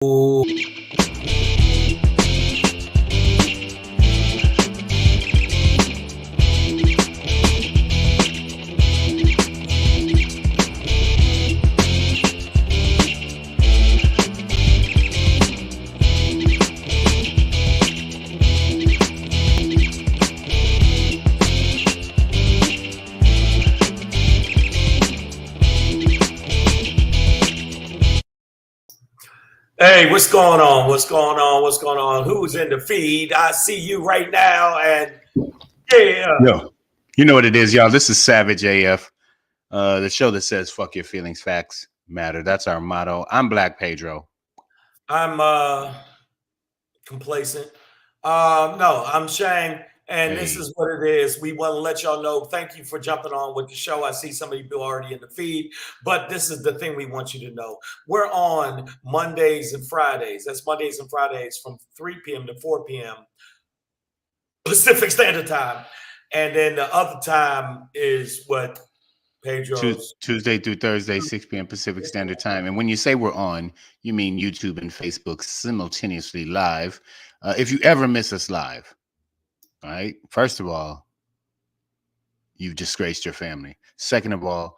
Ooh. Hey, what's going on? What's going on? What's going on? Who's in the feed? I see you right now, and yeah. Yo, you know what it is, y'all. This is Savage AF, the show that says "fuck your feelings, facts matter." That's our motto. I'm Black Pedro. I'm complacent. No, I'm Shang, and this Hey, is what it is. We want to let y'all know. Thank you for jumping on with the show. I see some of you already in the feed, but this is the thing we want you to know. We're on Mondays and Fridays. That's Mondays and Fridays from 3 p.m. to 4 p.m. Pacific Standard Time, and then the other time is what Pedro's. Tuesday through Thursday, 6 p.m. Pacific Standard Time. And when you say we're on, you mean YouTube and Facebook simultaneously live. If you ever miss us live, all right, first of all, you've disgraced your family. Second of all,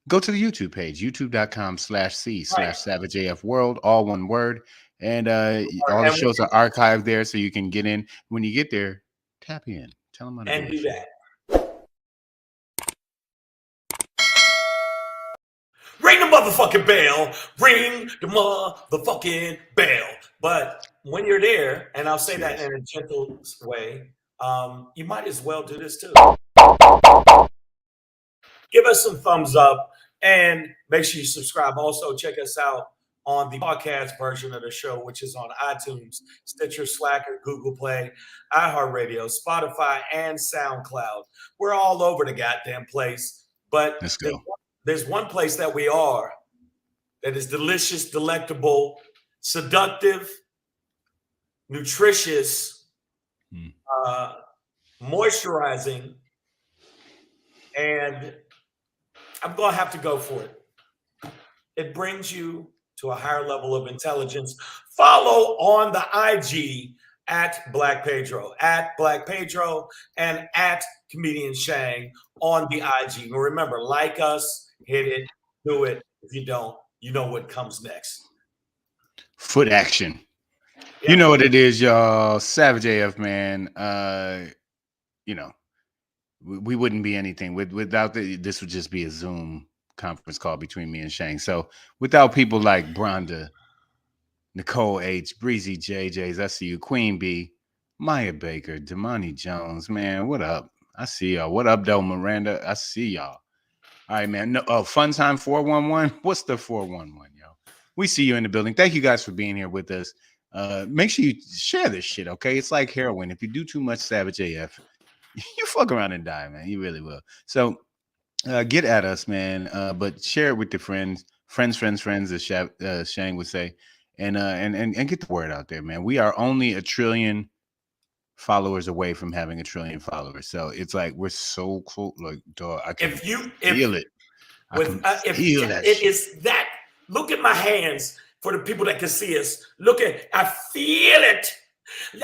go to the YouTube page, youtube.com/c/SavageAFWorld, all one word. And all the shows are archived there, so you can get in. When you get there, tap in. Tell them how to And do that. Ring the motherfucking bell. Ring the motherfucking bell. But when you're there, and I'll say that in a gentle way, you might as well do this too. Give us some thumbs up and make sure you subscribe. Also, check us out on the podcast version of the show, which is on iTunes, Stitcher, Slacker, Google Play, iHeartRadio, Spotify, and SoundCloud. We're all over the goddamn place. But let's go. There's one place that we are that is delicious, delectable, seductive, nutritious, moisturizing, and I'm going to have to go for it. It brings you to a higher level of intelligence. Follow on the IG at Black Pedro, and at Comedian Shang on the IG. And remember, like us, hit it, do it. If you don't, you know what comes next. Foot action. Yeah. You know what it is, y'all. Savage AF, man. You know, we wouldn't be anything without this would just be a Zoom conference call between me and Shang. So without people like Bronda, Nicole H, Breezy JJ's, I see you, Queen B, Maya Baker, Damani Jones, man, what up? I see y'all. What up, though, Miranda? I see y'all. All right, man. No, Fun Time 411. What's the 411, yo? We see you in the building. Thank you guys for being here with us. Make sure you share this shit, okay? It's like heroin. If you do too much Savage AF, you fuck around and die, man. You really will. So get at us, man. But share it with your friends, as Shang would say, and get the word out there, man. We are only 1 trillion followers away from having 1 trillion followers. So it's like we're so close. Like, dog, I can feel it. It is that. Look at my hands for the people that can see us. Look at, I feel it.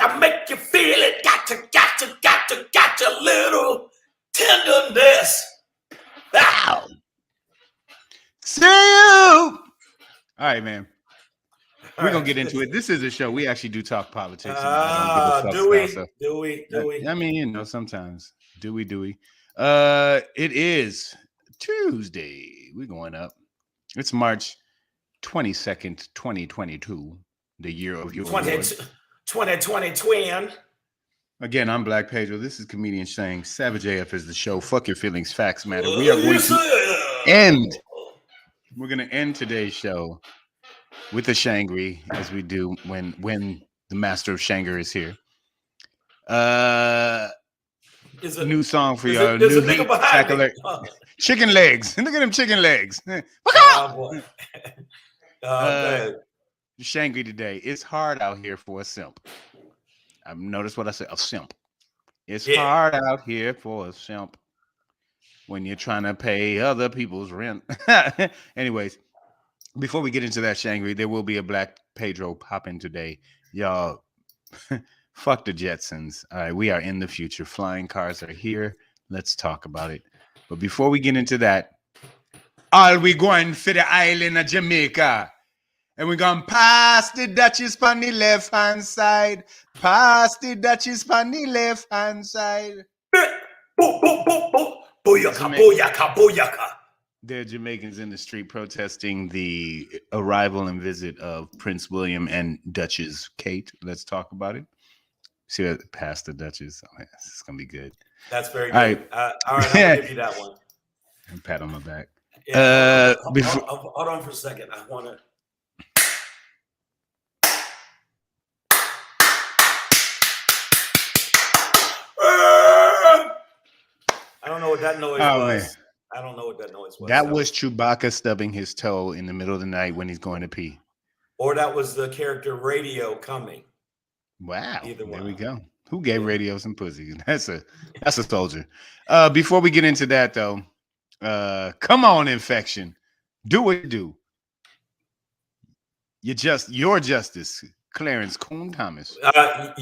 I make you feel it. Got a little tenderness. Wow. See you. All right, man. We're going to get into it. This is a show. We actually do talk politics. Do we? I mean, you know, sometimes. Do we? It is Tuesday. We're going up. It's March 22nd, 2022, the year of your 2020 twin. Again, I'm Black Pedro. This is Comedian Shang. Savage AF is the show. Fuck your feelings, facts matter. We are going to end. We're going to end today's show with a SHANGRY, as we do when the master of SHANGRY is here. New song for y'all. There's a nigga behind me. Chicken legs. Look at them chicken legs. SHANGRY today. It's hard out here for a simp. Notice what I said, a simp. It's hard out here for a simp when you're trying to pay other people's rent. Anyways, before we get into that, SHANGRY, there will be a Black Pedro popping today. Y'all, fuck the Jetsons. All right, we are in the future. Flying cars are here. Let's talk about it. But before we get into that, all we going for the island of Jamaica. And we're going past the Duchess on the left-hand side. Past the Duchess on the left-hand side. Booyaka, booyaka, booyaka. There are Jamaicans in the street protesting the arrival and visit of Prince William and Duchess Kate. Let's talk about it. See what past the Duchess. Oh, yes, it's going to be good. That's very good. All right, I'm going to give you that one. And pat on my back. Yeah, hold on for a second. I want to. I don't know what that noise was. Man. I don't know what that noise was. That was Chewbacca stubbing his toe in the middle of the night when he's going to pee. Or that was the character Radio coming. Wow. Either one. There we go. Who gave Radio some pussy? That's a soldier. Before we get into that though, come on, Infection. Do what you do. Your justice, Clarence Coon Thomas. All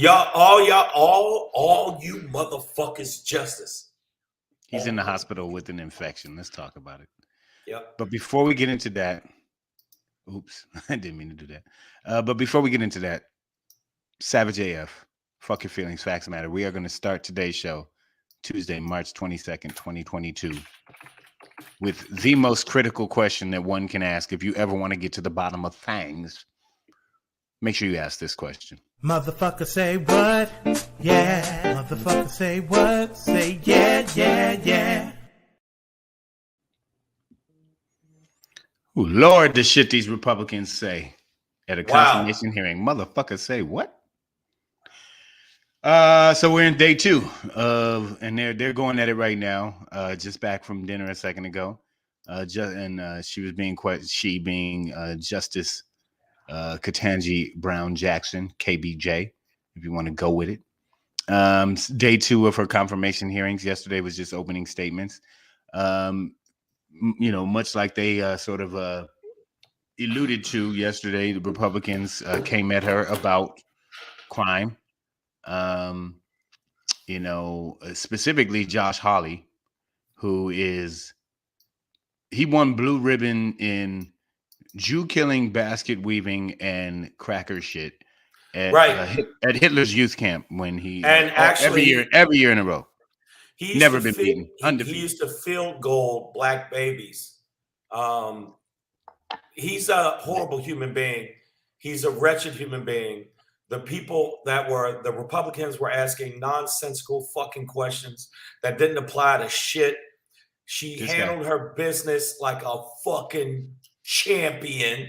you motherfuckers justice. He's in the hospital with an infection. Let's talk about it. Yep. But before we get into that, oops, I didn't mean to do that. But before we get into that, Savage AF, fuck your feelings, facts matter. We are going to start today's show, Tuesday, March 22nd, 2022, with the most critical question that one can ask if you ever want to get to the bottom of things. Make sure you ask this question. Motherfucker say what? Yeah. Motherfucker say what? Say yeah, yeah, yeah. Ooh, Lord, the shit these Republicans say at a confirmation hearing. Motherfucker say what? So we're in day 2 of, and they're going at it right now. Just back from dinner a second ago. She was being Justice Ketanji Brown Jackson, KBJ, if you want to go with it. Day 2 of her confirmation hearings. Yesterday was just opening statements. Much like they sort of alluded to yesterday, the Republicans came at her about crime. Specifically Josh Hawley, he won blue ribbon in Jew killing, basket weaving, and cracker shit at Hitler's youth camp when he every year in a row. He's never been beaten. Undefeated. He used to field goal black babies. He's a horrible human being. He's a wretched human being. The people the Republicans were asking nonsensical fucking questions that didn't apply to shit. She handled her business like a fucking champion.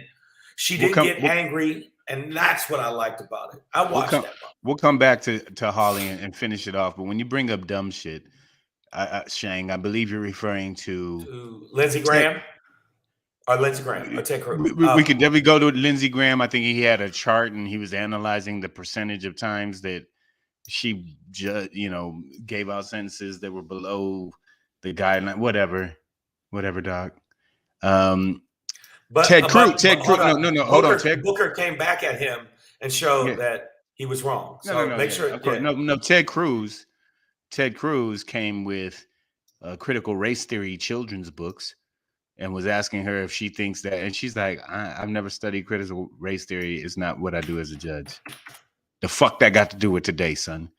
She didn't get angry, and that's what I liked about it. I watched that. We'll come back to Holly and finish it off. But when you bring up dumb shit, Shang, I believe you're referring to Lindsey Graham. Or Lindsey Graham. Or Ted Cruz. We could definitely go to Lindsey Graham. I think he had a chart and he was analyzing the percentage of times that she gave out sentences that were below the guideline. Whatever, Doc. But Ted Cruz. No. Hold on. Booker came back at him and showed that he was wrong. So make sure. Of course. No. Ted Cruz came with critical race theory children's books and was asking her if she thinks that, and she's like, I've never studied critical race theory. It's not what I do as a judge. The fuck that got to do with today, son?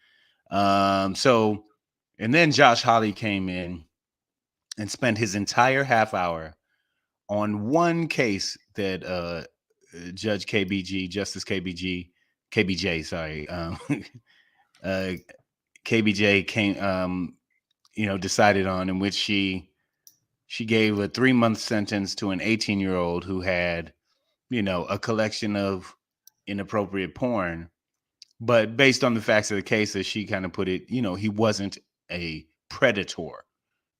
And then Josh Hawley came in and spent his entire half hour on one case that Justice KBJ, KBJ came, decided on, in which she gave a 3-month sentence to an 18-year-old who had, a collection of inappropriate porn. But based on the facts of the case, as she kind of put it, he wasn't a predator.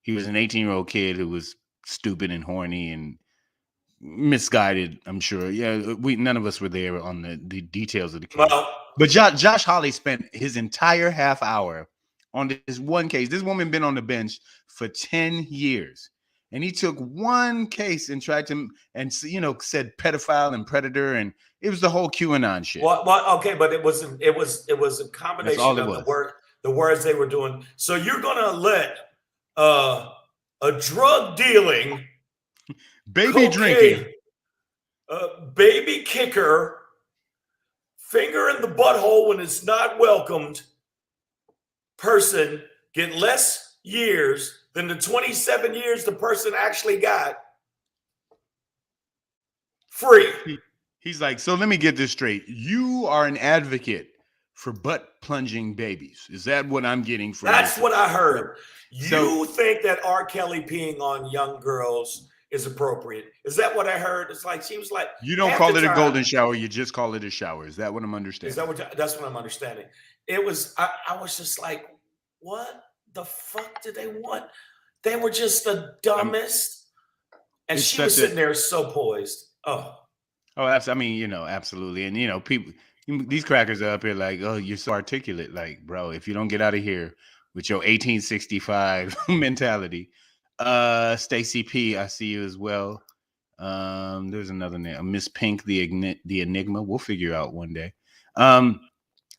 He was an 18-year-old kid who was stupid and horny and misguided, I'm sure. Yeah, none of us were there on the details of the case. But Josh Hawley spent his entire half hour on this one case. This woman been on the bench for 10 years. And he took one case and tried to, and said pedophile and predator, and it was the whole QAnon shit. Well, okay, but it wasn't. It was a combination of the words they were doing. So you're gonna let a drug dealing, baby drinking, baby kicker, finger in the butthole when it's not welcomed person get less years than the 27 years the person actually got free? He's like, so let me get this straight. You are an advocate for butt plunging babies. Is that what I'm getting from That's you? what I heard. You think that R. Kelly peeing on young girls is appropriate? Is that what I heard? It's like, she was like, you don't call it a golden shower, you just call it a shower. Is that what I'm understanding? Is that what? That's what I'm understanding. It was. I was just like, what the fuck did they want? They were just the dumbest. And she was sitting there so poised. Oh, I mean, absolutely. And people, these crackers are up here like, oh, you're so articulate. Like, bro, if you don't get out of here with your 1865 mentality, Stacy P, I see you as well. There's another name, Miss Pink, the Enigma. We'll figure out one day.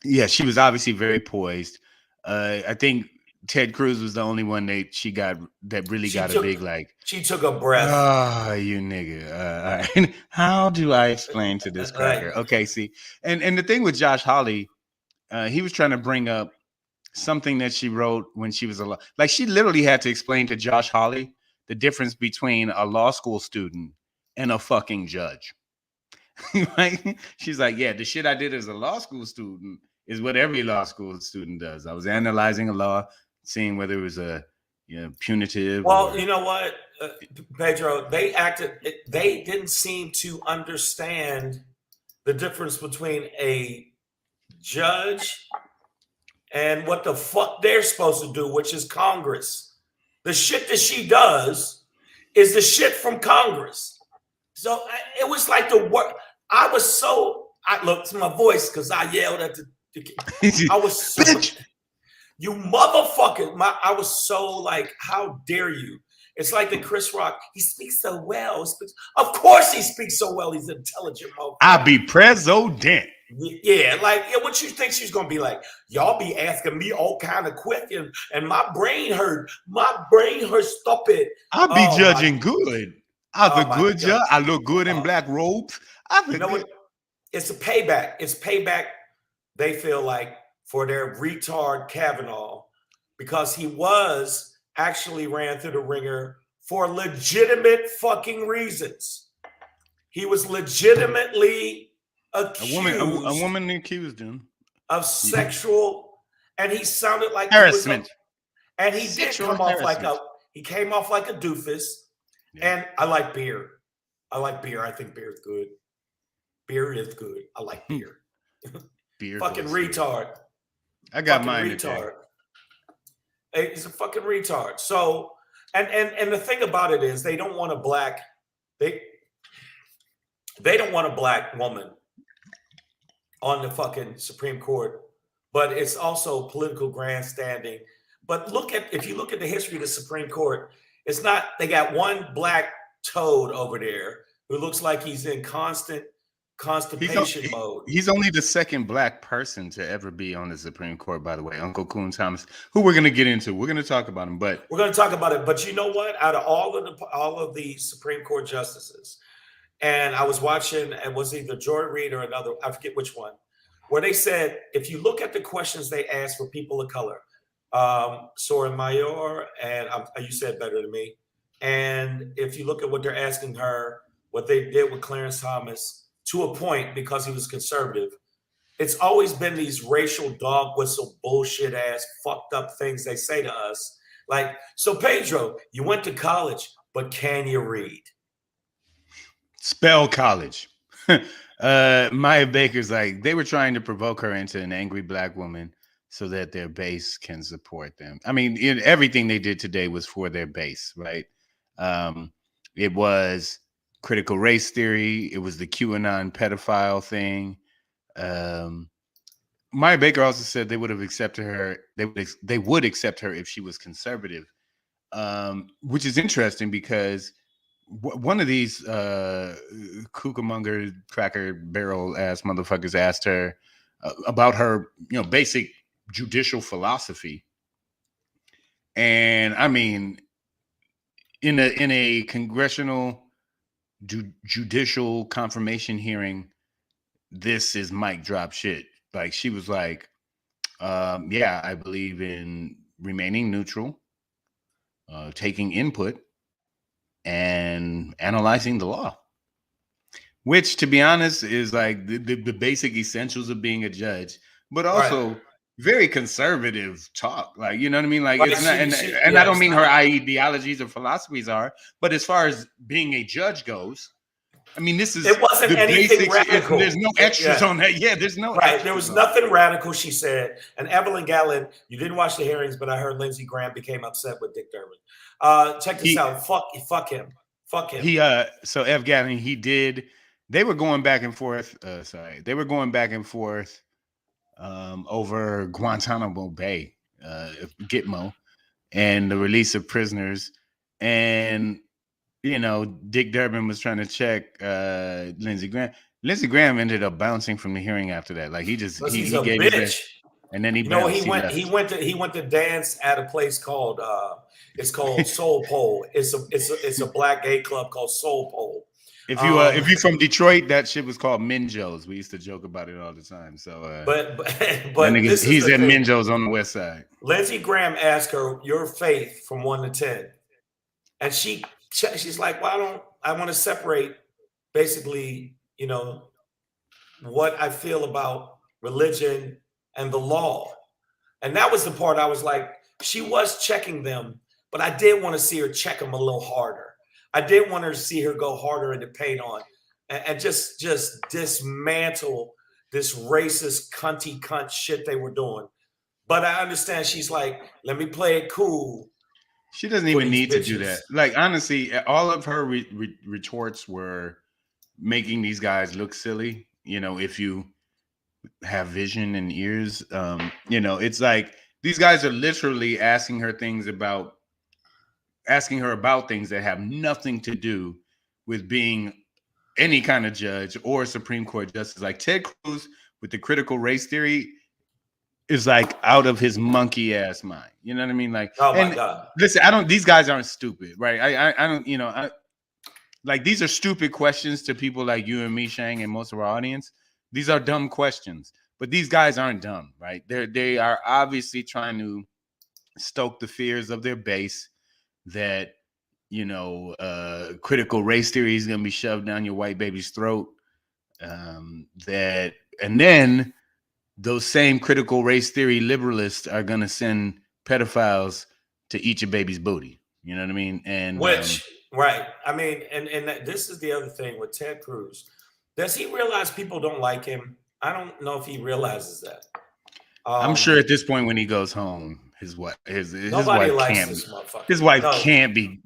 Yeah, she was obviously very poised. I think Ted Cruz was the only one that really got a big like. She took a breath. Oh, you nigga. All right. How do I explain to this cracker? Right. Okay, see, and the thing with Josh Hawley, he was trying to bring up something that she wrote when she was alive. Like, she literally had to explain to Josh Hawley the difference between a law school student and a fucking judge. Right? She's like, yeah, the shit I did as a law school student is what every law school student does. I was analyzing a law, seeing whether it was a punitive. Well, you know what, Pedro, they didn't seem to understand the difference between a judge and what the fuck they're supposed to do, which is Congress. The shit that she does is the shit from Congress. So it was like the work. I looked to my voice because I yelled at the I was so, you motherfucker. I was so like, how dare you? It's like the Chris Rock. He speaks so well. Of course he speaks so well. He's an intelligent motherfucker. I'll be president. Yeah, like, what you think she's gonna be like? Y'all be asking me all kind of questions, and my brain hurt. Stop it. I'll be judging good. I'm a good judge. I look good in black robes. You know what? It's a payback. It's payback. They feel like for their retard Kavanaugh, because he was actually ran through the ringer for legitimate fucking reasons. He was legitimately accused. A woman accused him of sexual, and he sounded like harassment. And he did come off like he came off like a doofus. Yeah. And I like beer. I think beer is good. Beer is good. I like beer. Beer. Fucking retard. I got mine. Retard. He's a fucking retard. So, and the thing about it is, they don't want a black. They don't want a black woman on the fucking Supreme Court, but it's also political grandstanding. But if you look at the history of the Supreme Court, it's not, they got one black toad over there who looks like he's in constant constipation mode. He's only the second black person to ever be on the Supreme Court, by the way, Uncle Coon Thomas, who we're going to get into. We're going to talk about him, but we're going to talk about it. But you know what? Out of all of the Supreme Court justices, and I was watching, it was either Jordan Reed or another, I forget which one, where they said, if you look at the questions they asked for people of color, Sotomayor, and you said better than me. And if you look at what they're asking her, what they did with Clarence Thomas, to a point, because he was conservative, it's always been these racial dog whistle bullshit ass fucked up things they say to us. Like, so Pedro, you went to college, but can you read? Spell college. Maya Baker's like, they were trying to provoke her into an angry black woman so that their base can support them. I mean, everything they did today was for their base, right? It was critical race theory. It was the QAnon pedophile thing. Maya Baker also said they would have accepted her. They would accept her if she was conservative. which is interesting because one of these kookamonger cracker barrel ass motherfuckers asked her about her, basic judicial philosophy. And I mean, in a congressional judicial confirmation hearing, this is mic drop shit. Like, she was like, yeah, I believe in remaining neutral, taking input, and analyzing the law, which, to be honest, is like the basic essentials of being a judge, but also very conservative talk. Like, you know what I mean? Like, it's not, and I don't mean her ideologies or philosophies are, but as far as being a judge goes, I mean, this is, it wasn't the anything basics. radical. There's no extras on that. Yeah, there's no right. There was nothing radical, she said. And Evelyn Gallen, you didn't watch the hearings, but I heard Lindsey Graham became upset with Dick Durbin. Check this out. Fuck him. So Ev Gallen, they were going back and forth. They were going back and forth over Guantanamo Bay, Gitmo, and the release of prisoners. And Dick Durbin was trying to check Lindsey Graham. Lindsey Graham ended up bouncing from the hearing after that. Like, he gave bitch. And then he went to dance at a place called it's called Soul Pole. It's a black gay club called Soul Pole. If you're from Detroit, that shit was called Minjo's. We used to joke about it all the time. So but he's at Minjo's on the west side. Lindsey Graham asked her your faith from 1 to 10, and she's like, well, I want to separate basically, what I feel about religion and the law. And that was the part I was like, she was checking them, but I did want to see her check them a little harder. I did want her to see her go harder in the paint on and just dismantle this racist cunt shit they were doing. But I understand she's like, let me play it cool. She doesn't even need to do that. Like, honestly, all of her retorts were making these guys look silly. If you have vision and ears, it's like these guys are literally asking her about things that have nothing to do with being any kind of judge or Supreme Court justice. Like, Ted Cruz with the critical race theory is like out of his monkey ass mind. You know what I mean? Like, oh my God. Listen, these guys aren't stupid, right? I don't, like, these are stupid questions to people like you and me, Shang, and most of our audience. These are dumb questions, but these guys aren't dumb, right? They are obviously trying to stoke the fears of their base that, critical race theory is going to be shoved down your white baby's throat. And then those same critical race theory liberalists are going to send pedophiles to eat your baby's booty. You know what I mean? And right. I mean, and this is the other thing with Ted Cruz. Does he realize people don't like him? I don't know if he realizes that. I'm sure at this point when he goes home, his wife can't be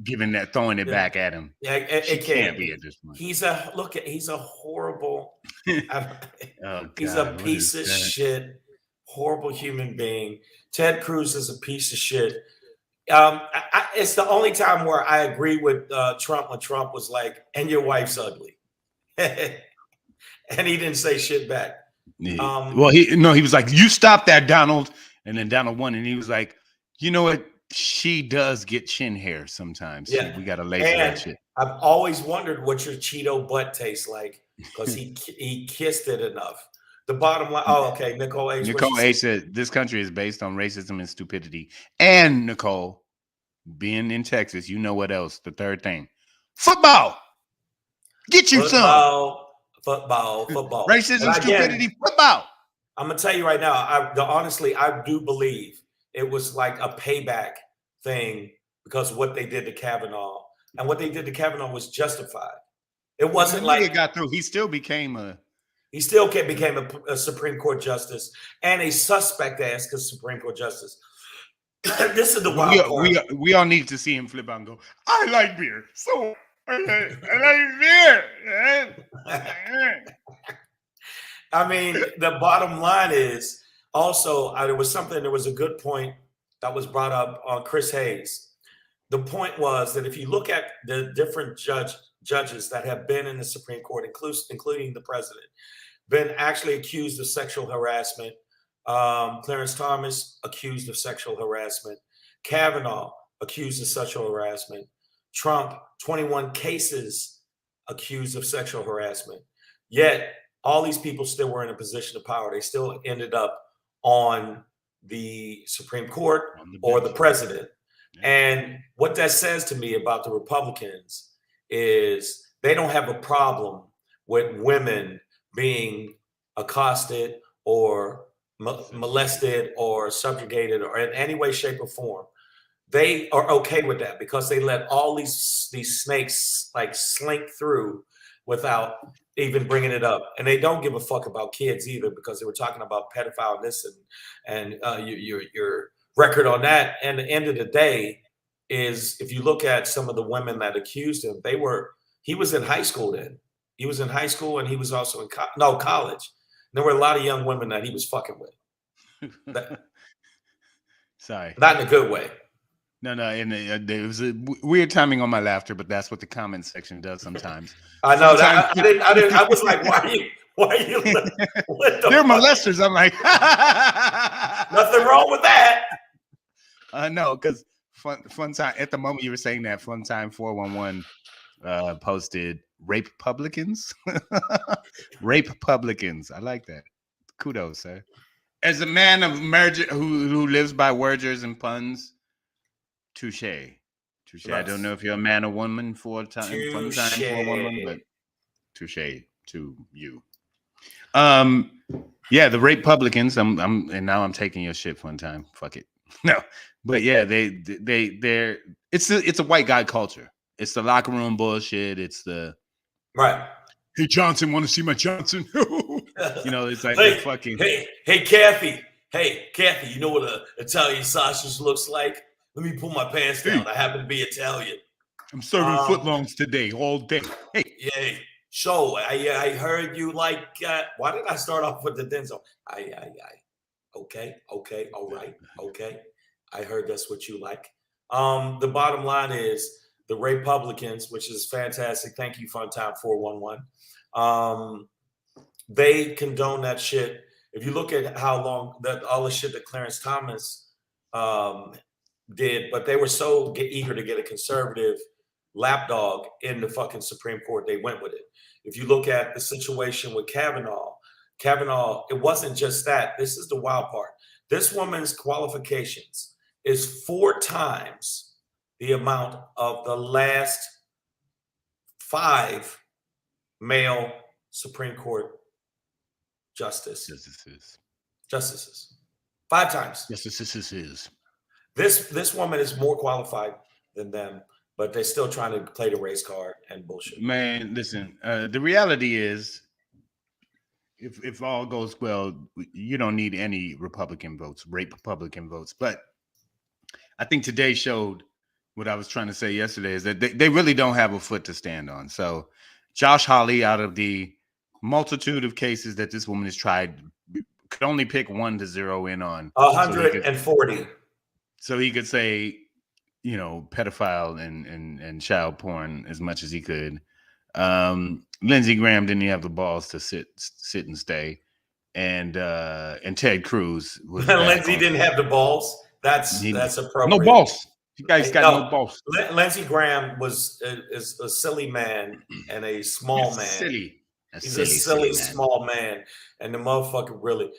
throwing it back at him. Yeah, it can't be at this point. He's a horrible. He's a piece of shit, horrible human being. Ted Cruz is a piece of shit. It's the only time where I agree with Trump when Trump was like, "And your wife's ugly," and he didn't say shit back. Yeah. He was like, "You stop that, Donald," and then Donald won, and he was like, "You know what? She does get chin hair sometimes. Yeah, we got to laser that shit." I've always wondered what your Cheeto butt tastes like because he kissed it enough. The bottom line. Oh, okay. Nicole H. Nicole H. said this country is based on racism and stupidity. And Nicole, being in Texas, you know what else? The third thing, football. Get you some. Football. Racism, stupidity, football. I'm gonna tell you right now. Honestly, I do believe it was like a payback thing because of what they did to Kavanaugh, and what they did to Kavanaugh was justified. It wasn't like it got through. He still became a Supreme Court justice and a suspect ass because Supreme Court justice. This is the wild part. We all need to see him flip out and go, "I like beer, so I like beer." I mean, the bottom line is also there was a good point that was brought up on Chris Hayes. the point was that if you look at the different judges that have been in the Supreme Court, including the president, been actually accused of sexual harassment. Clarence Thomas accused of sexual harassment. Kavanaugh accused of sexual harassment. Trump, 21 cases accused of sexual harassment. Yet all these people still were in a position of power. They still ended up on the Supreme Court or the president. Yeah. And what that says to me about the Republicans is they don't have a problem with women being accosted or molested or subjugated or in any way, shape, or form. They are okay with that because they let all these snakes like slink through without even bringing it up. And they don't give a fuck about kids either because they were talking about pedophileness and your record on that. And the end of the day is if you look at some of the women that accused him, he was in high school then. He was in high school and he was also in college. There were a lot of young women that he was fucking with. Sorry. Not in a good way. No, and there was a weird timing on my laughter, but that's what the comment section does sometimes. I know that. I was like, why are you? What They're molesters. I'm like, nothing wrong with that. No, because fun time at the moment you were saying that Fun Time 411 posted rape publicans. Rape publicans. I like that. Kudos, sir. As a man of merger who lives by worders and puns. Touche. Yes. I don't know if you're a man or woman for Fun Time 411, but touche to you. Yeah, the rape publicans. And now I'm taking your shit, Fun Time. Fuck it. No, but yeah, they're it's a white guy culture. It's the locker room bullshit. It's the right. Hey Johnson, want to see my Johnson? You know, it's like fucking. Hey, Kathy. Hey, Kathy. You know what an Italian sausage looks like? Let me pull my pants down. I happen to be Italian. I'm serving footlongs today, all day. Hey. Yeah. So I heard you like. Why did I start off with the Denzel? Okay. All right. Okay. I heard that's what you like. The bottom line is the Republicans, which is fantastic. Thank you, Fun Time 411. They condone that shit. If you look at how long that all the shit that Clarence Thomas did, but they were so eager to get a conservative lapdog in the fucking Supreme Court, they went with it. If you look at the situation with Kavanaugh, it wasn't just that. This is the wild part. This woman's qualifications is 4 times the amount of the last 5 male Supreme Court justices. 5 times. Justices. This woman is more qualified than them, but they're still trying to play the race card and bullshit. Man, listen, the reality is, if all goes well, you don't need any Republican votes, rape Republican votes. But I think today showed what I was trying to say yesterday is that they really don't have a foot to stand on. So Josh Hawley, out of the multitude of cases that this woman has tried, could only pick one to zero in on. 140. So he could say, you know, pedophile and child porn as much as he could. Lindsey Graham didn't even have the balls to sit and stay, and Ted Cruz was. Lindsey didn't have the balls. That's appropriate. No balls. You guys got no balls. Lindsey Graham is a silly man and a small man. He's a silly small man, and the motherfucker really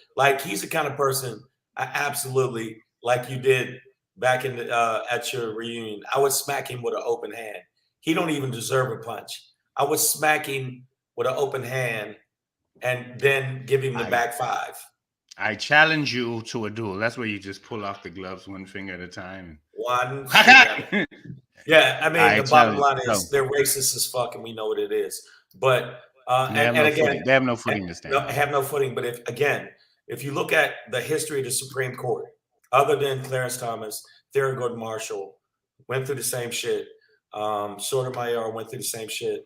he's the kind of person I absolutely like you did back in at your reunion. I would smack him with an open hand. He don't even deserve a punch. I would smack him with an open hand and then give him the back 5. I challenge you to a duel. That's where you just pull off the gloves one finger at a time. One finger. Yeah, I mean, the bottom line is they're racist as fuck, and we know what it is. But again, they have no footing to stand. Have no footing. But if you look at the history of the Supreme Court, other than Clarence Thomas, Thurgood Marshall went through the same shit. Sotomayor went through the same shit.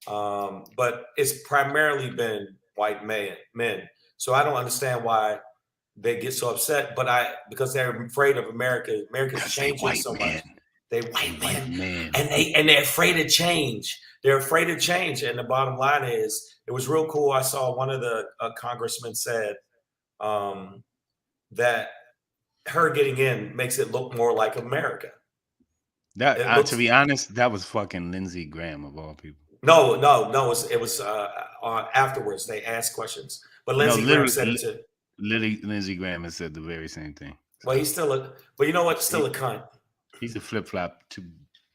But it's primarily been white men. So I don't understand why they get so upset. But because they're afraid of America. America's changing so much. They white men. And they're afraid of change. They're afraid of change. And the bottom line is, it was real cool. I saw one of the congressmen said that her getting in makes it look more like America. That to be honest, that was fucking Lindsey Graham of all people. No. It was afterwards. They asked questions, but Lindsey Graham said it too. Lindsey Graham has said the very same thing. So, well, he's still but you know what? Still a cunt. He's a flip flop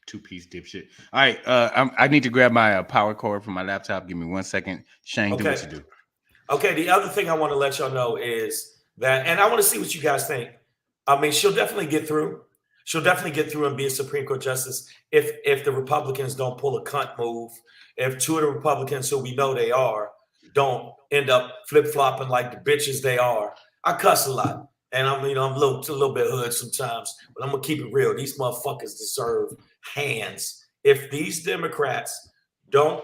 two-piece dipshit. All right, I need to grab my power cord from my laptop. Give me 1 second. Shang, do what you do. Okay. The other thing I want to let y'all know is that, and I want to see what you guys think. I mean, she'll definitely get through. She'll definitely get through and be a Supreme Court justice if the Republicans don't pull a cunt move. If two of the Republicans, who we know they are, don't end up flip-flopping like the bitches they are. I cuss a lot, and I'm a little bit hood sometimes, but I'm gonna keep it real. These motherfuckers deserve hands. If these Democrats don't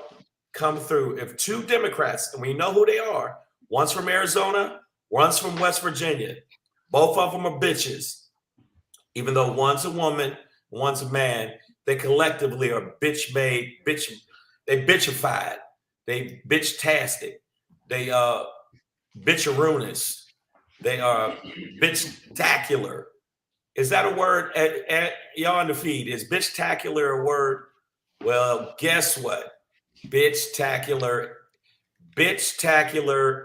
come through, if two Democrats, and we know who they are, one's from Arizona, one's from West Virginia, both of them are bitches. Even though one's a woman, one's a man, they collectively are they bitchified, they bitch-tastic, they bitcharoonist, they are bitch-tacular. Is that a word? Y'all on the feed, is bitch-tacular a word? Well, guess what? Bitch-tacular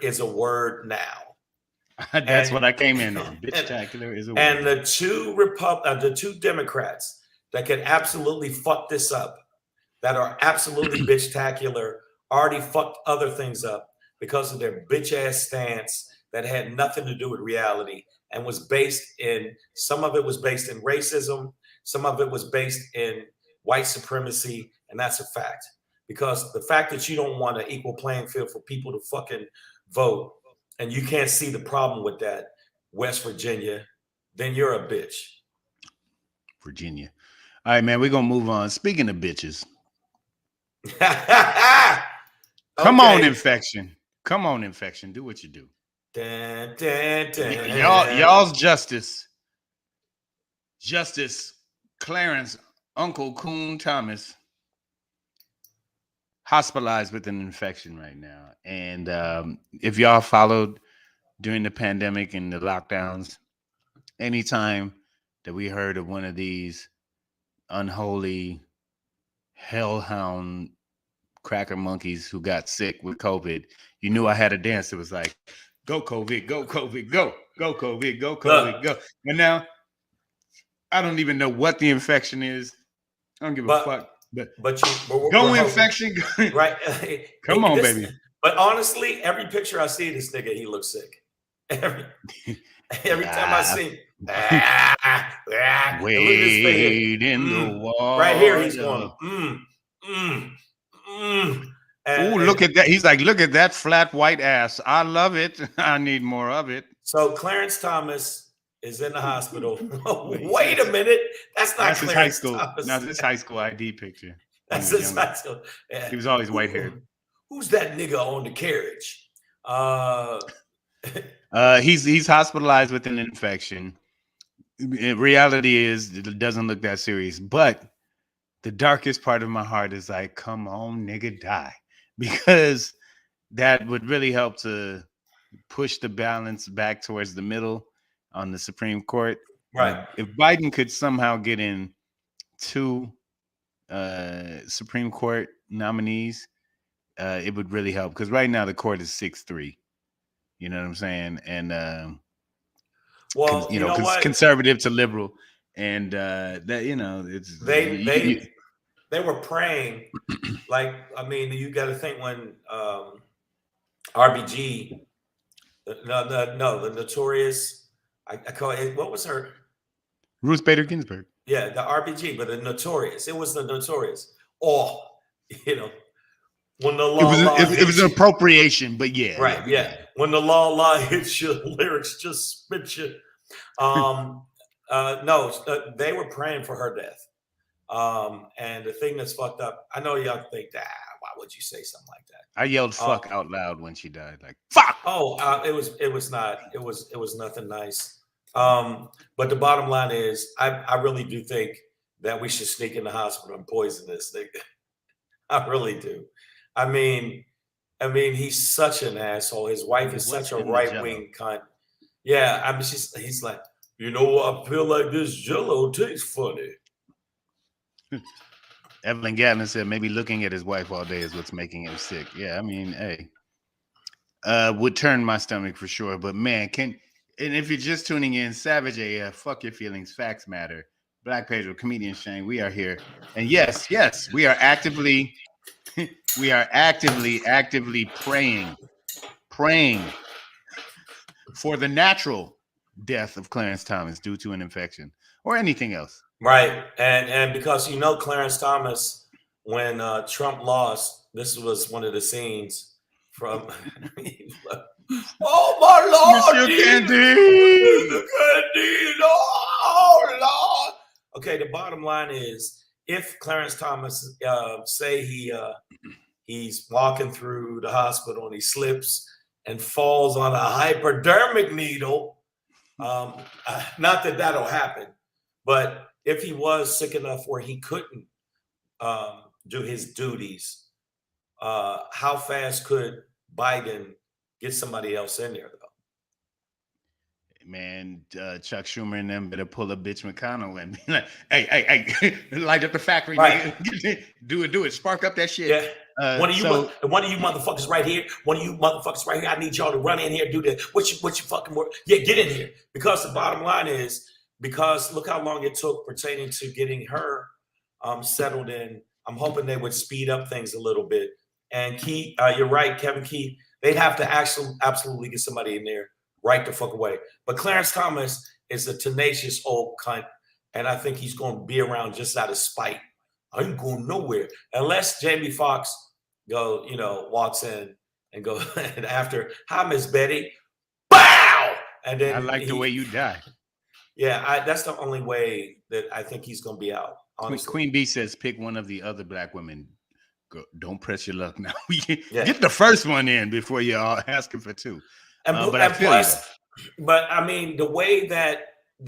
is a word now. That's what I came in on. Bitch-tacular is a word. And the two Democrats that can absolutely fuck this up, that are absolutely bitch-tacular, already fucked other things up because of their bitch-ass stance that had nothing to do with reality and was based in, some of it was based in racism, some of it was based in white supremacy, and that's a fact. Because the fact that you don't want an equal playing field for people to fucking vote, and you can't see the problem with that, West Virginia, then you're a bitch. Virginia. All right, man, we're going to move on. Speaking of bitches. Come on, infection. Come on, infection. Do what you do. Dun, dun, dun. Y'all's Justice Clarence Uncle Coon Thomas hospitalized with an infection right now. And if y'all followed during the pandemic and the lockdowns, anytime that we heard of one of these unholy hellhound cracker monkeys who got sick with COVID, you knew I had a dance. It was like, go COVID, go COVID, go COVID, go COVID, go. And now I don't even know what the infection is. I don't give a fuck. But go infection, right? Come on, baby. But honestly, every picture I see of this nigga, he looks sick. Every time I see him, wade in the water. Right here, he's going, Oh, look at that. He's like, look at that flat white ass. I love it. I need more of it. So Clarence Thomas is in the hospital. Wait a minute. That's Clarence his high school. Thomas. That's his high school ID picture. That's his high school. He was always white haired. Who's that nigga on the carriage? He's hospitalized with an infection. Reality is it doesn't look that serious, but the darkest part of my heart is like, come on, nigga, die. Because that would really help to push the balance back towards the middle on the Supreme Court. Right. If Biden could somehow get in 2 Supreme Court nominees, it would really help. Because right now the court is 6-3. You know what I'm saying? And well, you know what? Conservative to liberal, and that it's they were praying. Like, I mean, you got to think when RBG, the notorious. I call it, what was her? Ruth Bader Ginsburg. Yeah, the RBG, but the notorious. It was the notorious. Oh, when the law it was an appropriation, but yeah. Right, yeah. When the law hits you, lyrics just spit you. They were praying for her death. And the thing that's fucked up, I know y'all think that, why would you say something like that? I yelled fuck out loud when she died. Like, fuck. It was nothing nice. But the bottom line is, I really do think that we should sneak in the hospital and poison this nigga. I really do. I mean, he's such an asshole. His wife is such a right-wing cunt. Yeah, I mean, he's like, you know, I feel like this Jello tastes funny. Evelyn Gavin said maybe looking at his wife all day is what's making him sick. Yeah, I mean, hey, would turn my stomach for sure. But man, and if you're just tuning in, Savage AF, fuck your feelings, facts matter. Black Pedro, comedian Shane, we are here, and yes, we are actively praying for the natural death of Clarence Thomas due to an infection or anything else. Right. And because, you know, Clarence Thomas, when Trump lost, this was one of the scenes from, oh my Lord, Mr. Candide. Oh Lord. Okay, the bottom line is, if Clarence Thomas say he's walking through the hospital and he slips and falls on a hypodermic needle, not that that'll happen, but if he was sick enough where he couldn't do his duties, how fast could Biden get somebody else in there, though? Man, Chuck Schumer and them better pull a bitch McConnell and be like, hey, light up the factory. Right. do it. Spark up that shit. Yeah. One of you motherfuckers right here. I need y'all to run in here, do that. What you fucking work? Yeah, get in here. Because the bottom line is, because look how long it took pertaining to getting her settled in. I'm hoping they would speed up things a little bit. And Key, you're right, Kevin Key, they'd have to absolutely get somebody in there right the fuck away. But Clarence Thomas is a tenacious old cunt, and I think he's going to be around just out of spite. I ain't going nowhere unless Jamie Foxx walks in and go and after, hi Miss Betty, bow, and then I like the way you die. Yeah, that's the only way that I think he's going to be out. Honestly. Queen B says pick one of the other black women. Don't press your luck now. Get the first one in before you're all asking for two. But I mean, the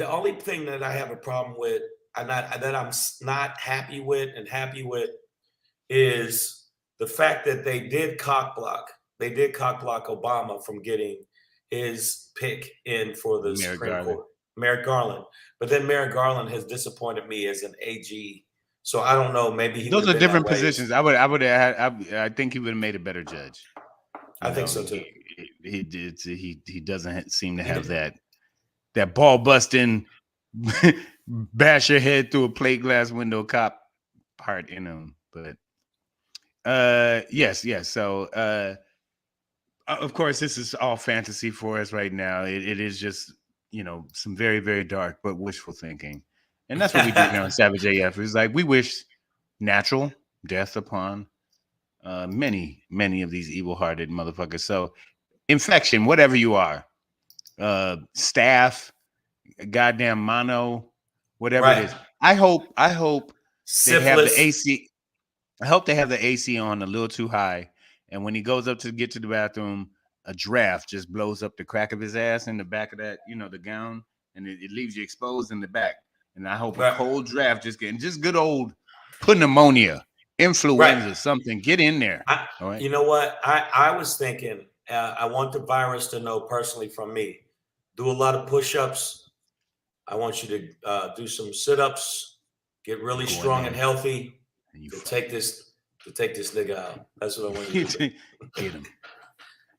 only thing that I have a problem with, that I'm not happy with is the fact that they did cock block Obama from getting his pick in for the Supreme Court, Merrick Garland. But then Merrick Garland has disappointed me as an AG. So I don't know. Maybe those are different positions. I think he would have made a better judge. I think so too. He doesn't seem to have that ball busting, bash your head through a plate glass window cop part in him. But yes. So of course, this is all fantasy for us right now. It is just some very, very dark but wishful thinking, and that's what we do here on Savage AF. It's like we wish natural death upon many of these evil-hearted motherfuckers. So infection, whatever you are, staph, goddamn mono, whatever it is. I hope they have the AC. I hope they have the AC on a little too high, and when he goes up to get to the bathroom, a draft just blows up the crack of his ass in the back of that, the gown, and it leaves you exposed in the back. And I hope a cold draft just good old pneumonia, influenza, something. Get in there. All right. You know what? I was thinking, I want the virus to know personally from me. Do a lot of push-ups. I want you to do some sit-ups, get really strong and healthy to take this nigga out. That's what I want you to do. Get him.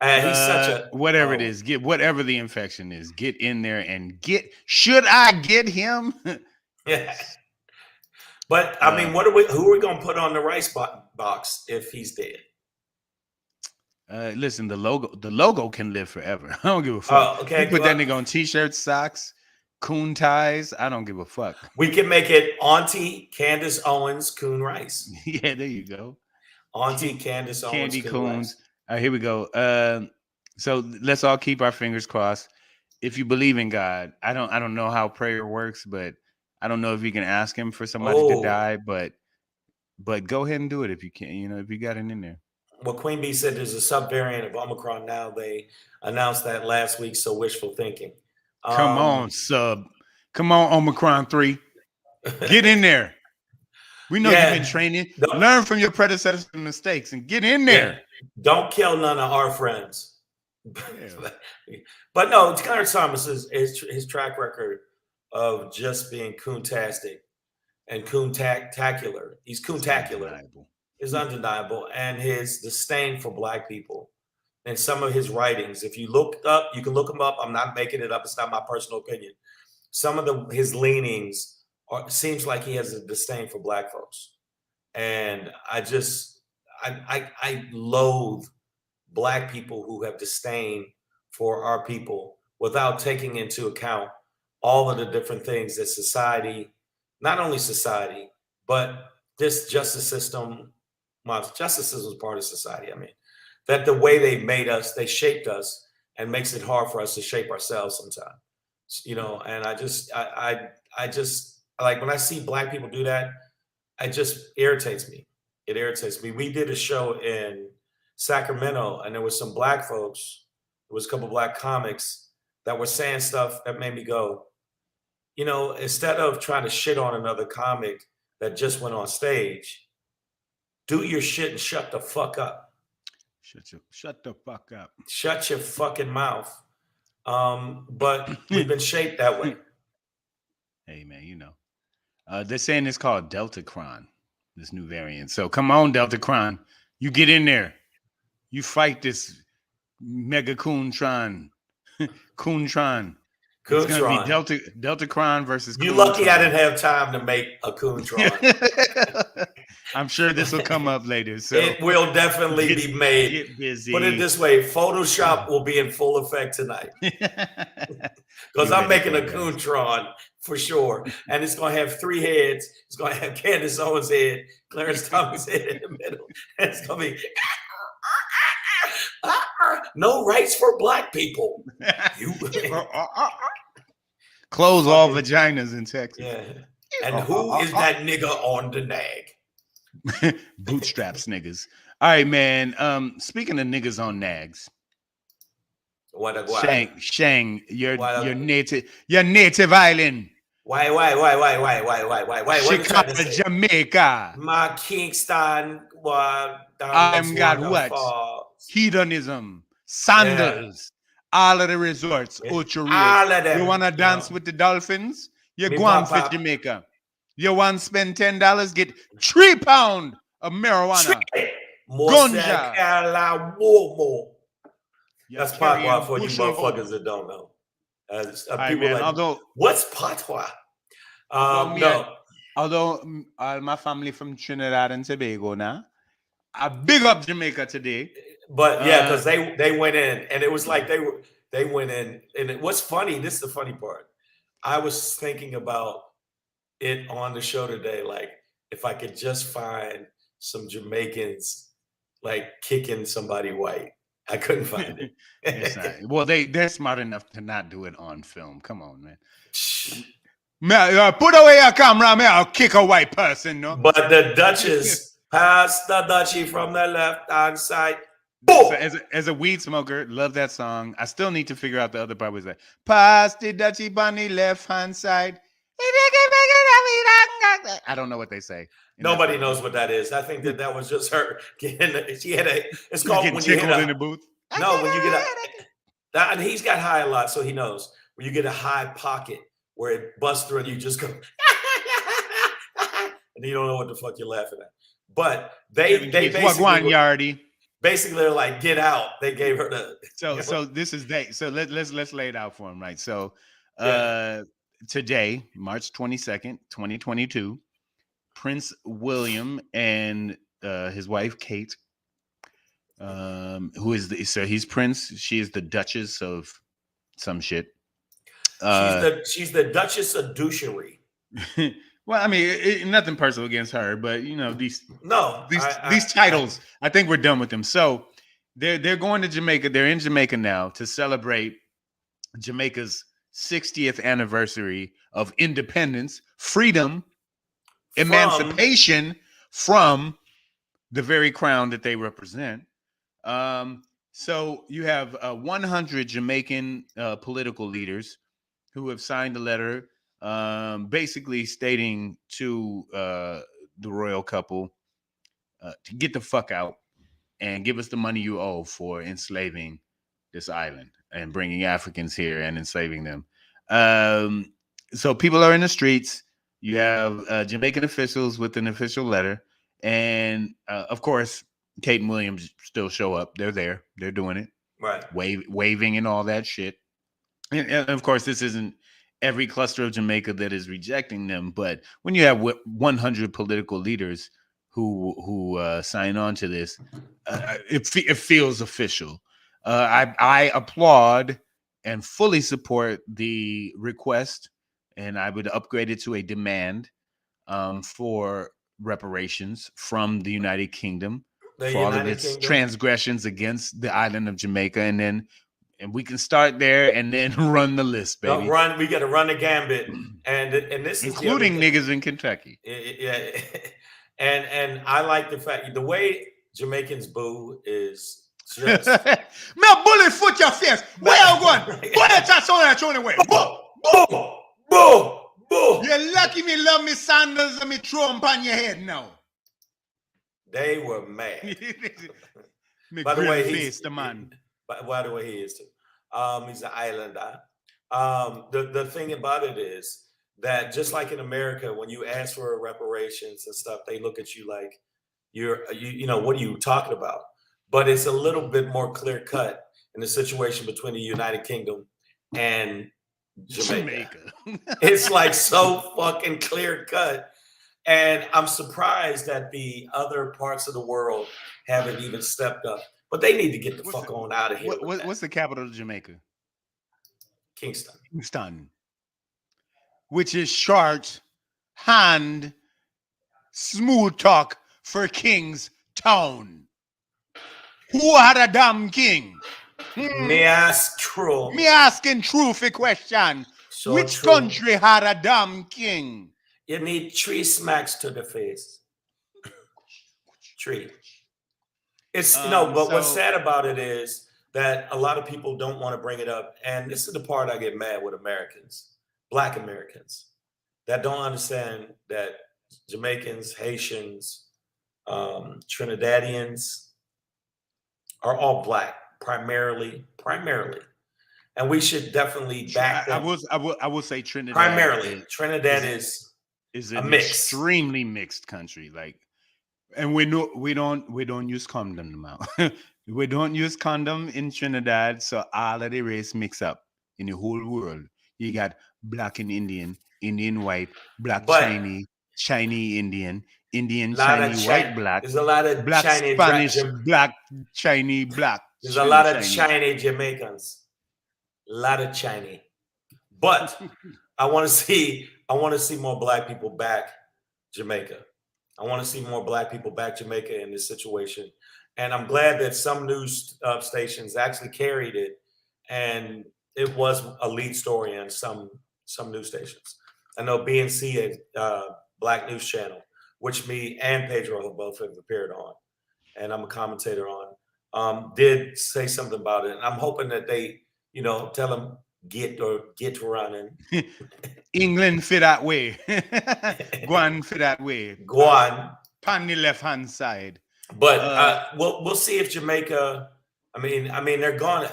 And he's such a whatever it is, whatever the infection is, get in there and should I get him? Yeah. But I mean, who are we gonna put on the rice box if he's dead? Listen, the logo can live forever. I don't give a fuck. Oh, okay. You put that nigga on t-shirts, socks, Coon ties. I don't give a fuck. We can make it Auntie Candace Owens Coon Rice. Yeah, there you go. Auntie Candace Owens Candy Coon Coons. Rice. All right, here we go. So let's all keep our fingers crossed. If you believe in God, I don't know how prayer works, but I don't know if you can ask him for somebody to die, but go ahead and do it if you can. If you got it in there. Well, Queen Bee said there's a subvariant of Omicron now. They announced that last week, so wishful thinking. Come on, Omicron 3. Get in there. We know you've been training. Learn from your predecessors' mistakes and get in there. Yeah. Don't kill none of our friends. Yeah. But no, Clarence Thomas his track record of just being coontastic and coontacular. He's coontacular. Is undeniable, and his disdain for Black people and some of his writings. If you look up, you can look them up. I'm not making it up. It's not my personal opinion. Some of his leanings seems like he has a disdain for Black folks, and I loathe Black people who have disdain for our people without taking into account all of the different things that society, not only society, but this justice system. Justice system is part of society. I mean, that the way they made us, they shaped us, and makes it hard for us to shape ourselves sometimes. You know, and I just like when I see Black people do that, it just irritates me. It irritates me. We did a show in Sacramento, and there was some Black folks. There was a couple Black comics that were saying stuff that made me go, you know, instead of trying to shit on another comic that just went on stage, do your shit and shut the fuck up. Shut the fuck up. Shut your fucking mouth. But we've been shaped that way. Hey man, you know. They're saying it's called Deltacron, this new variant. So come on, Deltacron. You get in there. You fight this Mega Coontron. Coontron. It's gonna be Deltacron versus You Coontron. lucky I didn't have time to make a Coontron. I'm sure this will come up later. So it will definitely be made. Get busy. Put it this way, Photoshop will be in full effect tonight. Because I'm making a Coontron for sure. And it's going to have 3 heads. It's going to have Candace Owens' head, Clarence Thomas' head in the middle. And it's going to be no rights for Black people. Close all vaginas in Texas. Yeah. And who is that nigga on the nag? Bootstraps niggas. All right, man. Speaking of niggas on nags. Shang, your native island. Why? Chicago, Jamaica. My Kingston. I'm got what? Hedonism, sandals, all of the resorts, all of them. You want to dance with the dolphins? You're going for Jamaica. You want to spend $10, get 3 pounds of marijuana. Gunja. That's patois for you motherfuckers that don't know. People like, what's patois? No. Although my family from Trinidad and Tobago now, I big up Jamaica today. But yeah, because they went in, and it was like they went in, and what's funny, this is the funny part. I was thinking about it on the show today, like if I could just find some Jamaicans like kicking somebody white. I couldn't find it. It's not. Well, they're smart enough to not do it on film. Come on, man. Put away your camera, man. I'll kick a white person, no? But the Duchess, pass the Dutchie from the left-hand side. So as a weed smoker, love that song. I still need to figure out the other part. Was like, pass the Dutchie on the left-hand side. I don't know what they say. Nobody knows what that is. I think that was just her getting. She had a. It's called when you hit in the booth. No, when you get a. And he's got high a lot, so he knows. When you get a high pocket where it busts through, and you just go, and you don't know what the fuck you're laughing at. But they basically they're like, get out. They gave her the. So this is they. So let's lay it out for him, right? So today, March 22nd, 2022. Prince William and his wife Kate, who is he's Prince. She is the Duchess of some shit. She's the Duchess of Douchery. Well, I mean, nothing personal against her, but you know these titles. I think we're done with them. So they're going to Jamaica. They're in Jamaica now to celebrate Jamaica's 60th anniversary of independence, freedom. Emancipation from the very crown that they represent. So you have 100 Jamaican political leaders who have signed a letter basically stating to the royal couple to get the fuck out and give us the money you owe for enslaving this island and bringing Africans here and enslaving them. So people are in the streets. You have Jamaican officials with an official letter. And of course, Kate and Williams still show up. They're there. They're doing it. Right. Waving and all that shit. And of course, this isn't every cluster of Jamaica that is rejecting them. But when you have 100 political leaders who sign on to this, it feels official. I applaud and fully support the request, and I would upgrade it to a demand for reparations from the United Kingdom for all of its transgressions against the island of Jamaica, and we can start there and then run the list, baby. We got to run the gambit, and this is including niggas in Kentucky. Yeah, and I like the fact the way Jamaicans boo is just. Me bullet foot your face. Where you going? Put that touch on that throwing away. Boo, boo, boo. You're lucky me love me sandals and me throw them on your head now. They were mad. By the way, he's the man. By the way, he is too. He's an islander. The thing about it is that just like in America, when you ask for reparations and stuff, they look at you like you know, what are you talking about? But it's a little bit more clear cut in the situation between the United Kingdom and Jamaica. It's like so fucking clear cut. And I'm surprised that the other parts of the world haven't even stepped up. But they need to get the fuck on out of here. What's the capital of Jamaica? Kingston. Kingston. Which is short hand smooth talk for King's Town. Who had a damn king? Me ask true. Me asking true for question. So which true. country had a damn king? You need 3 smacks to the face. 3. It's but what's sad about it is that a lot of people don't want to bring it up. And this is the part I get mad with Americans, Black Americans, that don't understand that Jamaicans, Haitians, Trinidadians are all Black, primarily. And we should definitely back them. I will say Trinidad. Primarily, Trinidad is an extremely mixed country. Like, and we don't use condom now. We don't use condom in Trinidad, so all of the race mix up in the whole world. You got Black and Indian, Indian white, Black Chinese, Chinese Indian, Indian Chinese white Black. There's a lot of Black Chinese, Spanish Black Chinese Black. There's a lot of Chinese Jamaicans. A lot of Chinese. But I want to see more Black people back Jamaica. I want to see more Black people back Jamaica in this situation. And I'm glad that some news stations actually carried it, and it was a lead story on some news stations. I know BNC, a Black news channel, which me and Pedro have both appeared on, and I'm a commentator on, did say something about it. And I'm hoping that they, tell them get running. England for that way. Go on for that way. Go on. On the left hand side. But we'll see if Jamaica. I mean, they're gone.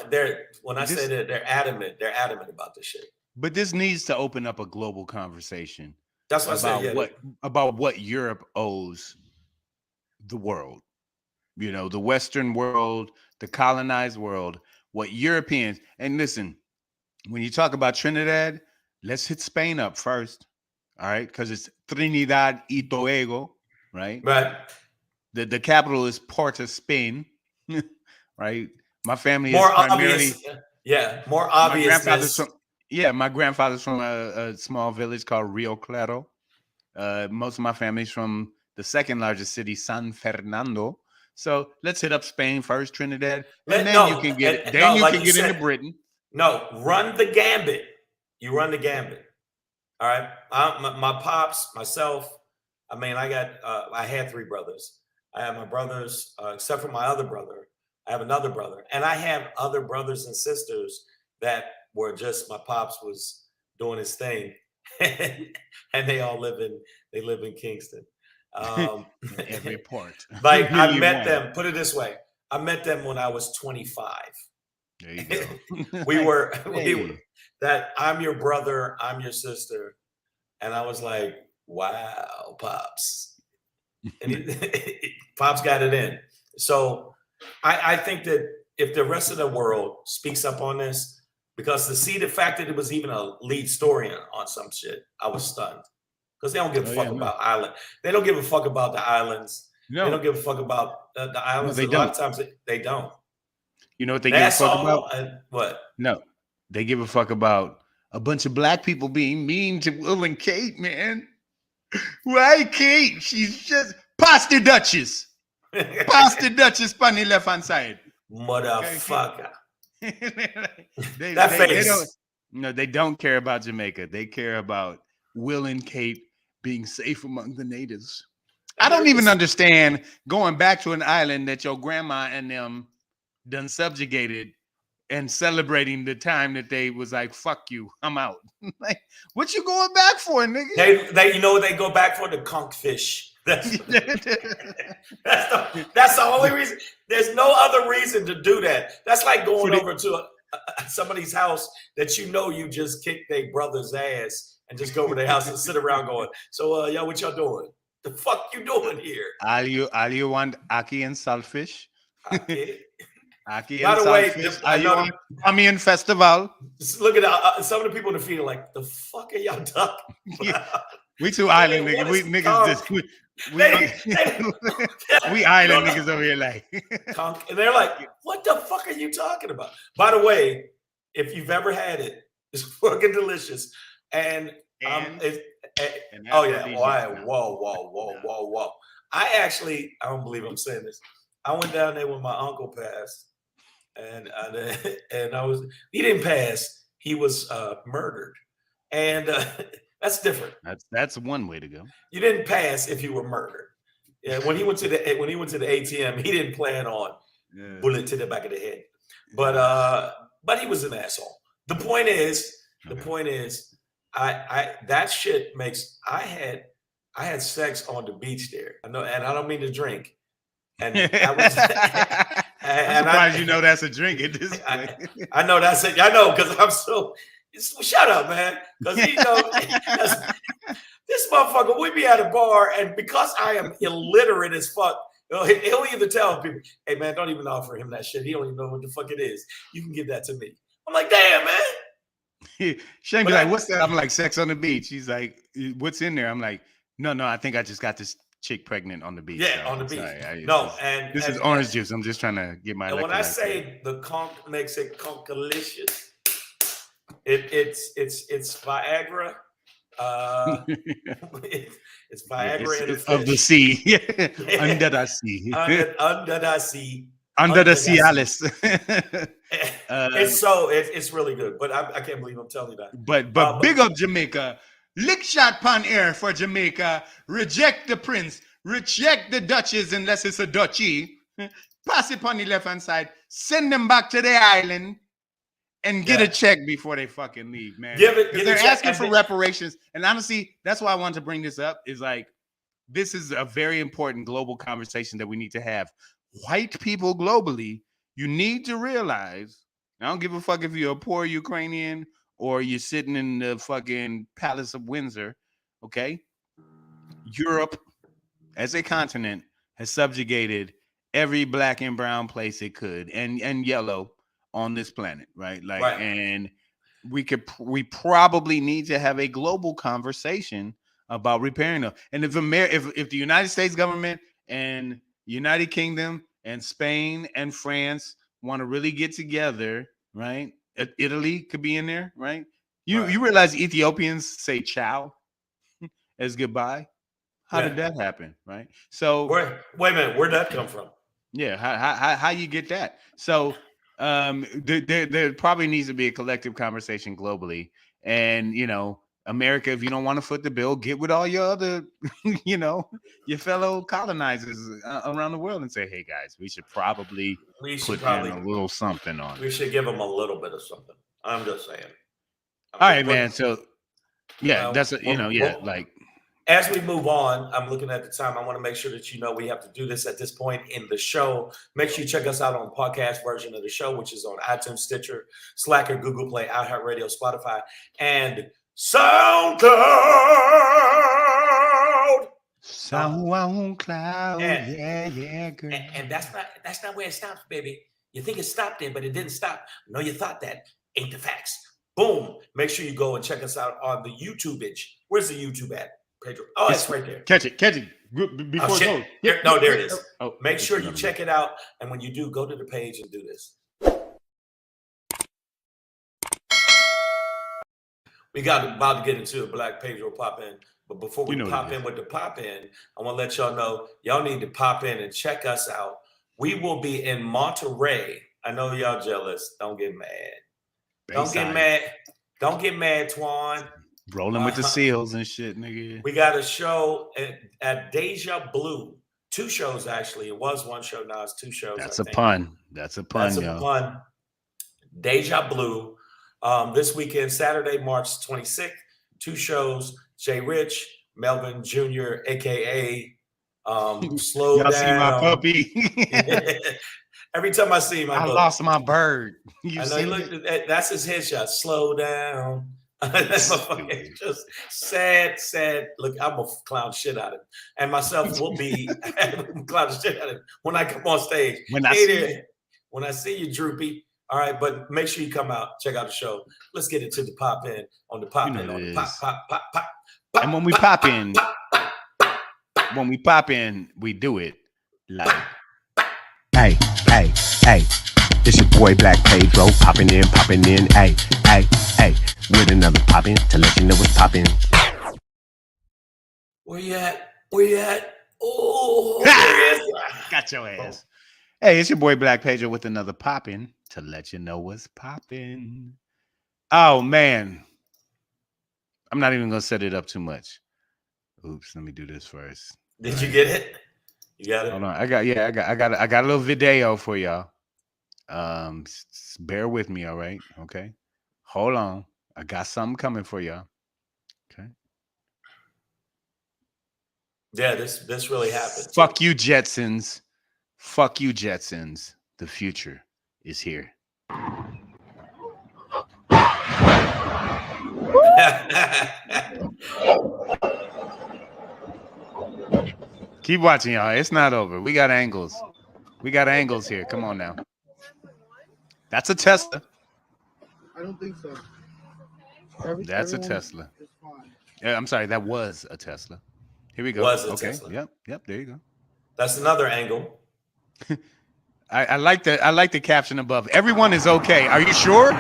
When I say that they're adamant about this shit. But this needs to open up a global conversation. That's what I said. About what Europe owes the world. The Western world, the colonized world, what Europeans. And listen, when you talk about Trinidad, let's hit Spain up first. All right, because it's Trinidad y Tobago, right? Right. The capital is Port of Spain, right? My family more is primarily obvious. Yeah, more obvious. My grandfather's from a small village called Rio Claro. Most of my family's from the second largest city, San Fernando. So let's hit up Spain first, Trinidad, and then you can get into Britain. No, run the gambit. You run the gambit. All right. My pops, myself. I mean, I had 3 brothers. I have my brothers, except for my other brother. I have another brother, and I have other brothers and sisters that were just my pops was doing his thing, and they all live in Kingston. Every port. Like I Million met one. them. Put it this way: I met them when I was 25. There you go. we Like, were hey. that I'm your brother, I'm your sister, and I was like, wow, pops, and pops got it in. So I think that if the rest of the world speaks up on this, because to see the fact that it was even a lead story on some shit, I was stunned. Because they don't give a fuck about island. They don't give a fuck about the islands. No. They don't give a fuck about the islands. No, they a lot don't. of times they don't. You know what they give a fuck about? And what? No, they give a fuck about a bunch of black people being mean to Will and Kate, man. Why Kate? She's just past the Duchess. Past the Duchess on the left hand side. Motherfucker. they face. don't. No, they don't care about Jamaica. They care about Will and Kate being safe among the natives. I don't even understand going back to an island that your grandma and them done subjugated and celebrating the time that they was like, fuck you, I'm out. Like, what you going back for, nigga? They you know what they go back for? The conch fish. That's the only reason. There's no other reason to do that. That's like going over to somebody's house that you know you just kicked their brother's ass and just go over their house and sit around going, so yo, what y'all doing? The fuck you doing here? All you want ackee and saltfish? Okay. Ackee By and the way, saltfish. I know Amian Festival. Look at some of the people in the field like, the fuck are y'all talking about? We too island niggas. We niggas just we island niggas over here like conch, and they're like, what the fuck are you talking about? By the way, if you've ever had it, it's fucking delicious. And oh yeah, whoa. I don't believe I'm saying this. I went down there when my uncle passed, and he didn't pass. He was murdered, and that's different. That's one way to go. You didn't pass if you were murdered. Yeah, when he went to the ATM, he didn't plan on bullet to the back of the head, but he was an asshole. The point is, I that shit makes. I had sex on the beach there. I know, and I don't mean to drink. And I was, I'm surprised you know that's a drink at this point. I know that's it. I know because I'm so. Shut up, man. Because this motherfucker, we be at a bar, and because I am illiterate as fuck, he'll either tell people, "Hey, man, don't even offer him that shit. He don't even know what the fuck it is. You can give that to me." I'm like, "Damn, man." Shane be like, "What's that?" I'm like, "Sex on the beach." He's like, "What's in there?" I'm like, "No, I think I just got this chick pregnant on the beach." Yeah, on the beach. This is orange juice. I'm just trying to get my. And when I say the conch makes it conch-alicious, it's Viagra. It's Viagra of the sea. Under the sea. Under the sea. Under the sea, Alice. It's really good, but I can't believe I'm telling you that. But big up Jamaica. Lick shot pan air for Jamaica. Reject the prince. Reject the Duchess unless it's a duchy. Pass it on the left hand side. Send them back to the island and get a check before they fucking leave, man. Because they're asking for reparations. And honestly, that's why I wanted to bring this up. Is like, this is a very important global conversation that we need to have. White people globally, you need to realize, I don't give a fuck if you're a poor Ukrainian or you're sitting in the fucking Palace of Windsor, okay? Europe, as a continent, has subjugated every black and brown place it could, and yellow on this planet, right? Like, right. And we probably need to have a global conversation about repairing them. And if the United States government and United Kingdom and Spain and France want to really get together, right? Italy could be in there, right? You realize Ethiopians say ciao as goodbye? How did that happen, right? So wait a minute, where'd that come from? Yeah, how you get that? So there probably needs to be a collective conversation globally, and America, if you don't want to foot the bill, get with all your other, your fellow colonizers around the world and say, hey guys, we should probably put a little something on. We should give them a little bit of something. I'm just saying. All right, man. So yeah, that's like. As we move on, I'm looking at the time. I want to make sure that you know we have to do this at this point in the show. Make sure you check us out on the podcast version of the show, which is on iTunes, Stitcher, Slacker, Google Play, iHeartRadio, Spotify, and SoundCloud. SoundCloud, yeah, girl. And that's not where it stops, baby. You think it stopped there, but it didn't stop. No, you thought that. Ain't the facts. Boom. Make sure you go and check us out on the YouTube-age. Where's the YouTube at, Pedro? Oh, it's right there. Catch it. Before it goes. No, there it is. Oh, make sure you check it out. And when you do, go to the page and do this. We got about to get into a Black Pedro pop in. But before we pop in with the pop in, I want to let y'all know y'all need to pop in and check us out. We will be in Monterey. I know y'all jealous. Don't get mad. Don't get mad. Don't get mad, Twan. Rolling with the seals and shit, nigga. We got a show at Deja Blue. 2 shows, actually. It was 1 show. Now it's 2 shows. That's a pun. That's a pun, That's a pun. Deja Blue. This weekend, Saturday, March 26th. 2 shows. Jay Rich, Melvin Jr., a.k.a. Slow Y'all Down. see my puppy? Every time I see him, I lost my bird. I know that's his headshot. Slow down. That's just sad. Look, I'm gonna clown shit out of him, and myself will be clown shit out of him when I come on stage. When I see you, Droopy. All right, but make sure you come out, check out the show. Let's get into the pop in on the pop in on the pop. And when we pop in, we do it like. Hey, it's your boy Black Pedro, popping in, hey, with another poppin' to let you know what's poppin'. Where you at? Oh, got your ass. Hey, it's your boy Black Pedro with another poppin' to let you know what's poppin'. Oh man, I'm not even gonna set it up too much. Oops, let me do this first. Did you get it? You got it. Hold on, I got a little video for y'all. Bear with me, all right? Okay, hold on. I got something coming for y'all. Okay. Yeah, this really happened. Fuck you, Jetsons. Fuck you, Jetsons. The future is here. Keep watching, y'all. It's not over. We got angles. We got angles here. Come on now. That's a Tesla. I don't think so. That's a Tesla. I'm sorry. That was a Tesla. Here we go. Tesla. Yep. There you go. That's another angle. I like the caption above. Everyone is okay. Are you sure?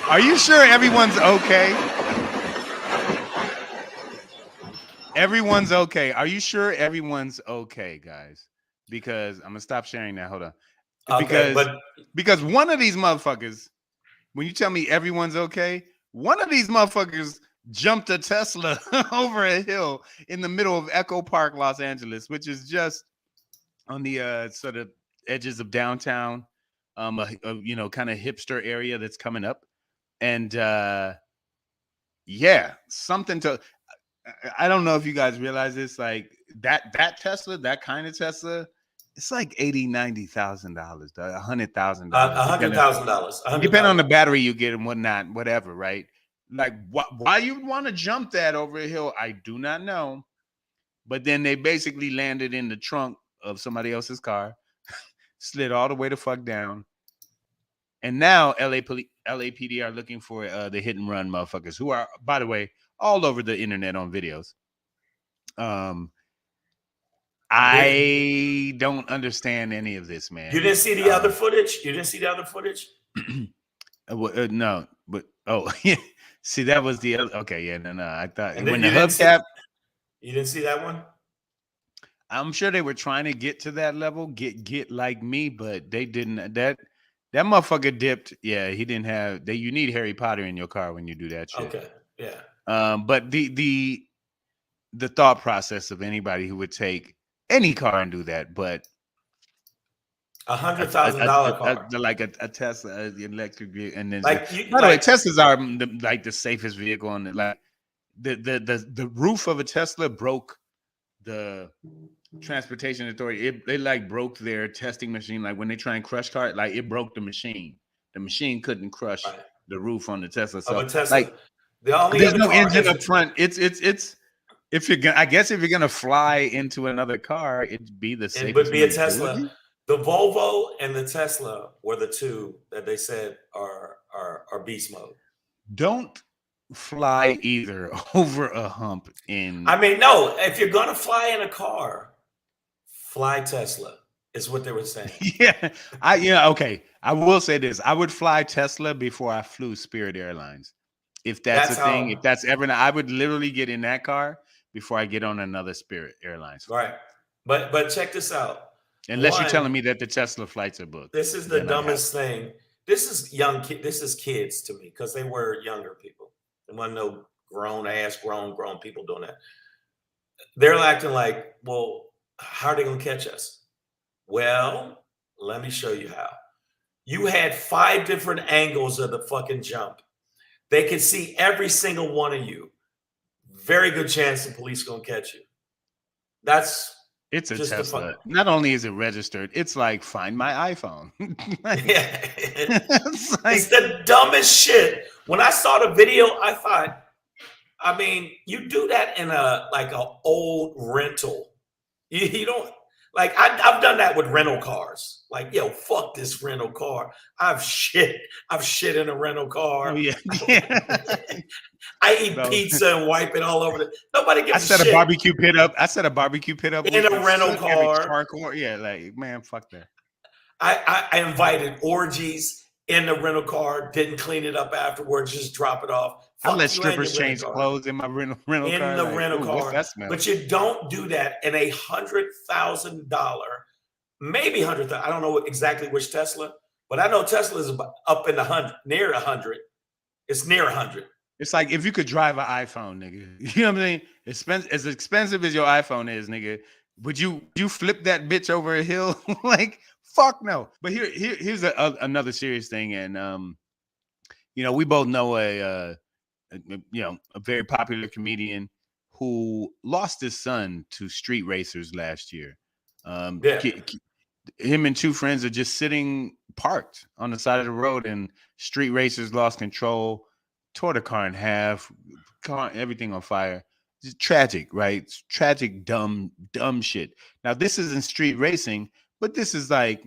Are you sure everyone's okay? Everyone's okay. Are you sure everyone's okay, guys? Because I'm gonna stop sharing that. Hold on. Because one of these motherfuckers, when you tell me everyone's okay, one of these motherfuckers jumped a Tesla over a hill in the middle of Echo Park, Los Angeles, which is just on the sort of edges of downtown, kind of hipster area that's coming up. And something to. I don't know if you guys realize this, like that Tesla, that kind of Tesla, it's like $80,000, $90,000, $100,000, $100,000, depending on the battery you get and whatnot, whatever, right? Like why you want to jump that over a hill, I do not know. But then they basically landed in the trunk of somebody else's car, slid all the way the fuck down, and now LAPD are looking for the hit and run motherfuckers who are, by the way, all over the internet on videos. I don't understand any of this, man. You didn't see the other footage? No, but yeah. See, that was the other. Okay, yeah, no. I thought and when the hubcap. You didn't see that one? I'm sure they were trying to get to that level, get like me, but they didn't. That motherfucker dipped. Yeah, he didn't have. You need Harry Potter in your car when you do that shit. Okay, yeah. But the thought process of anybody who would take any car and do that, but $100,000 car, like a Tesla, the electric vehicle, and then like by the way, Teslas are the safest vehicle on the like. the roof of a Tesla broke the transportation authority. They like broke their testing machine. Like when they try and crush cars, like it broke the machine. The machine couldn't crush the roof on the Tesla. So of a Tesla. like The only there's other no car engine is up front. It's if you're gonna, I guess if you're gonna fly into another car, it'd be the safest. It would be a mobility. Tesla. The Volvo and the Tesla were the two that they said are beast mode. Don't fly either over a hump in. I mean, no. If you're gonna fly in a car, fly Tesla. Is what they were saying. Yeah, okay. I will say this: I would fly Tesla before I flew Spirit Airlines. If that's a thing, if that's ever, I would literally get in that car before I get on another Spirit Airlines flight. Right, but check this out. Unless you're telling me that the Tesla flights are booked. This is the dumbest thing. This is This is kids to me because they were younger people. There wasn't no grown people doing that. They're acting like, well, how are they gonna catch us? Well, let me show you how. You had 5 different angles of the fucking jump. They can see every single one of you. Very good chance the police gonna catch you. It's a Tesla. Not only is it registered, it's like find my iPhone. It's the dumbest shit. When I saw the video, I thought, I mean, you do that in a old rental. You don't. Like I've done that with rental cars. Like, yo, fuck this rental car. I've shit in a rental car. Oh, yeah. I eat pizza and wipe it all over. Nobody gives a shit. I set a barbecue pit up in a rental car. Yeah, like, man, fuck that. I invited orgies in the rental car. Didn't clean it up afterwards. Just drop it off. I let strippers change clothes in my rental car. In the rental car. But you don't do that in a $100,000, maybe $100,000. I don't know exactly which Tesla, but I know Tesla is up in the 100, near 100. It's near 100. It's like if you could drive an iPhone, nigga. You know what I mean? As expensive as your iPhone is, nigga, would you flip that bitch over a hill? Like, fuck no. But here's another serious thing, and we both know a very popular comedian who lost his son to street racers last year. Him and 2 friends are just sitting parked on the side of the road, and street racers lost control, tore the car in half, everything on fire. It's tragic, right? It's tragic, dumb shit. Now, this isn't street racing, but this is like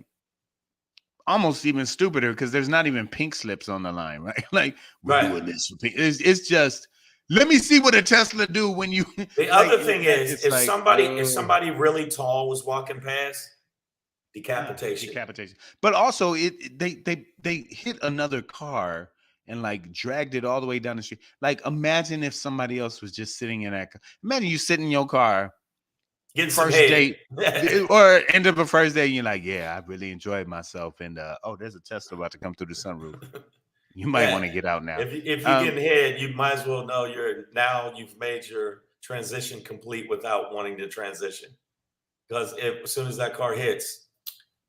almost even stupider because there's not even pink slips on the line, right? Like, we're doing this. It's just, let me see what a Tesla do when you. The other thing is, if somebody really tall was walking past, decapitation. But also, they hit another car and like dragged it all the way down the street. Like, imagine if somebody else was just sitting in that car. Imagine you sit in your car. Getting first date or end of a first day, and you're like, yeah, I really enjoyed myself, and there's a Tesla about to come through the sunroof. You might want to get out now. If you're getting hit, you might as well know you've made your transition complete without wanting to transition, because as soon as that car hits,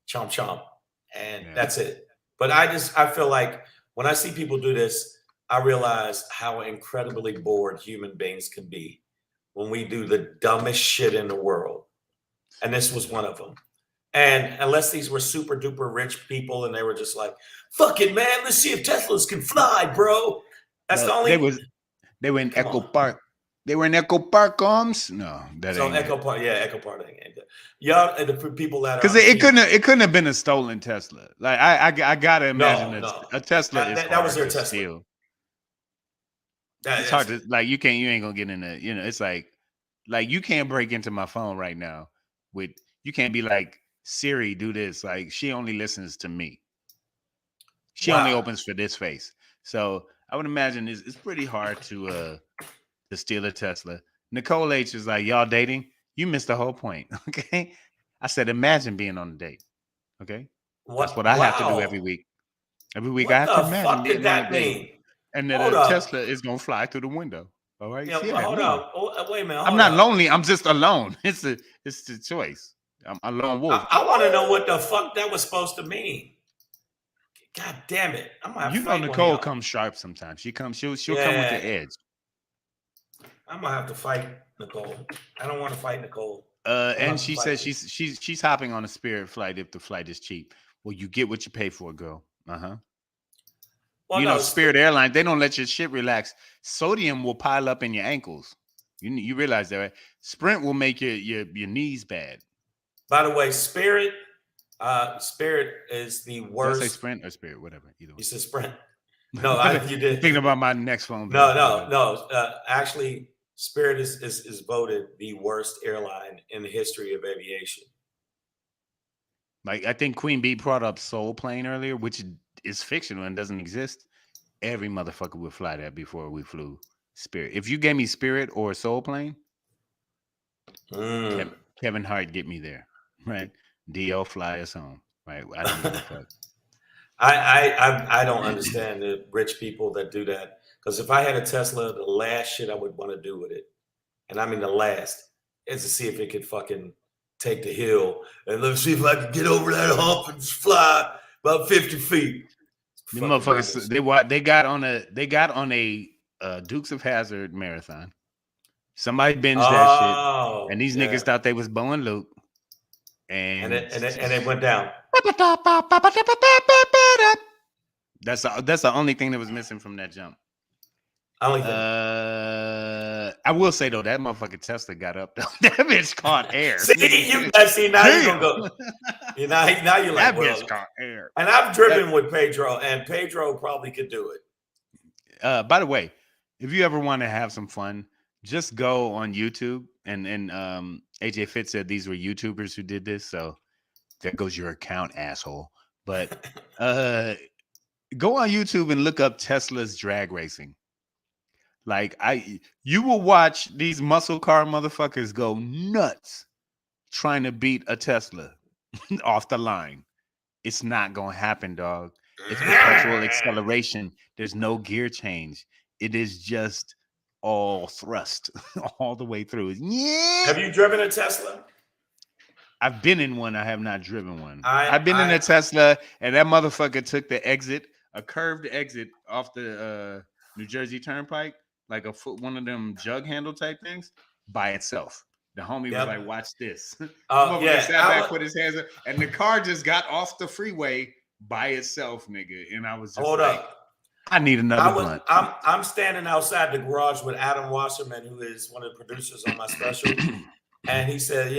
chomp chomp, and that's it. But I feel like when I see people do this, I realize how incredibly bored human beings can be when we do the dumbest shit in the world. And this was one of them. And unless these were super duper rich people and they were just like, fuck it, man, let's see if Teslas can fly, bro. That's the only. They were in Echo Park. They were in Echo Park, Combs? No, that ain't Echo Park, Echo Park ain't that. Y'all, the people that because it couldn't have been a stolen Tesla. Like I gotta imagine a Tesla is that was their Tesla. Steal. It's hard to you ain't gonna get in a, it's like you can't break into my phone right now you can't be like, Siri, do this. Like, she only listens to me. She only opens for this face. So I would imagine it's pretty hard to steal a Tesla. Nicole H is like, y'all dating? You missed the whole point. Okay. I said, imagine being on a date. Okay. That's what I have to do every week. Every week I have to imagine being on a date. And then a Tesla is gonna fly through the window. All right. Hold on. Wait a minute. I'm not lonely. I'm just alone. It's the choice. I'm a lone wolf. I want to know what the fuck that was supposed to mean. God damn it! I'm gonna have Nicole comes sharp sometimes. She'll come with the edge. I'm gonna have to fight Nicole. I don't want to fight Nicole. And she says she's hopping on a Spirit flight if the flight is cheap. Well, you get what you pay for, girl. Well, you no, know, Spirit Airlines, they don't let your shit relax. Sodium will pile up in your ankles. You realize that, right? Sprint will make your knees bad. By the way, Spirit is the worst. Did I say Sprint or Spirit? Whatever. Either way. You said Sprint. No, you did. Thinking about my next phone. No. Actually, Spirit is voted the worst airline in the history of aviation. Like, I think Queen Bee brought up Soul Plane earlier, which is fictional and doesn't exist. Every motherfucker would fly that before we flew Spirit. If you gave me Spirit or Soul Plane, Kevin Hart get me there, right? D.O. fly us home, right? I don't give a fuck. I don't understand the rich people that do that. Because if I had a Tesla, the last shit I would want to do with it, and I mean the last, is to see if it could fucking take the hill and let's see if I can get over that hump and just fly about 50 feet. The motherfuckers, they got on a Dukes of Hazzard marathon. Somebody binged that shit, and these niggas thought they was Bo and Luke, and it went down. That's the only thing that was missing from that jump. I will say though, that motherfucking Tesla got up though. That bitch caught air. See now you're gonna go. Now you're like, that bitch caught air. And I've driven with Pedro, and Pedro probably could do it. By the way, if you ever want to have some fun, just go on YouTube and AJ Fitz said these were YouTubers who did this, so there goes your account, asshole. But go on YouTube and look up Tesla's drag racing. Like you will watch these muscle car motherfuckers go nuts trying to beat a Tesla off the line. It's not gonna happen, dog. It's perpetual acceleration. There's no gear change. It is just all thrust all the way through. Yeah. Have you driven a Tesla? I've been in one. I have not driven one. I've been in a Tesla, and that motherfucker took the exit, a curved exit off the New Jersey Turnpike, like one of them jug handle type things, by itself. The homie was like, "Watch this." Sat back, put his hands up, and the car just got off the freeway by itself, nigga. And I was just I need another blunt. I'm standing outside the garage with Adam Wasserman, who is one of the producers on my special, and he said,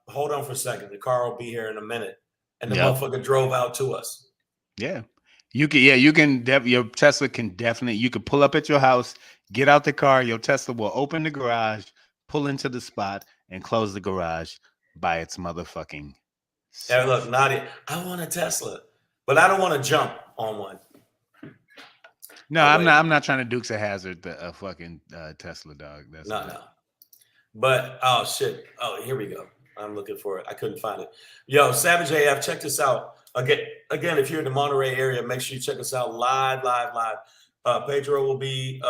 hold on for a second. The car will be here in a minute. And the motherfucker drove out to us. Yeah. You can your Tesla can definitely, you can pull up at your house, get out the car, your Tesla will open the garage, pull into the spot, and close the garage by its motherfucking self. Hey, look, Nadia, I want a Tesla, but I don't want to jump on one. No, I'm not trying to Dukes of Hazzard the fucking Tesla, dog. That's no. But oh shit. Oh, here we go. I'm looking for it. I couldn't find it. Yo, Savage AF, check this out. Again, if you're in the Monterey area, make sure you check us out live. Pedro will be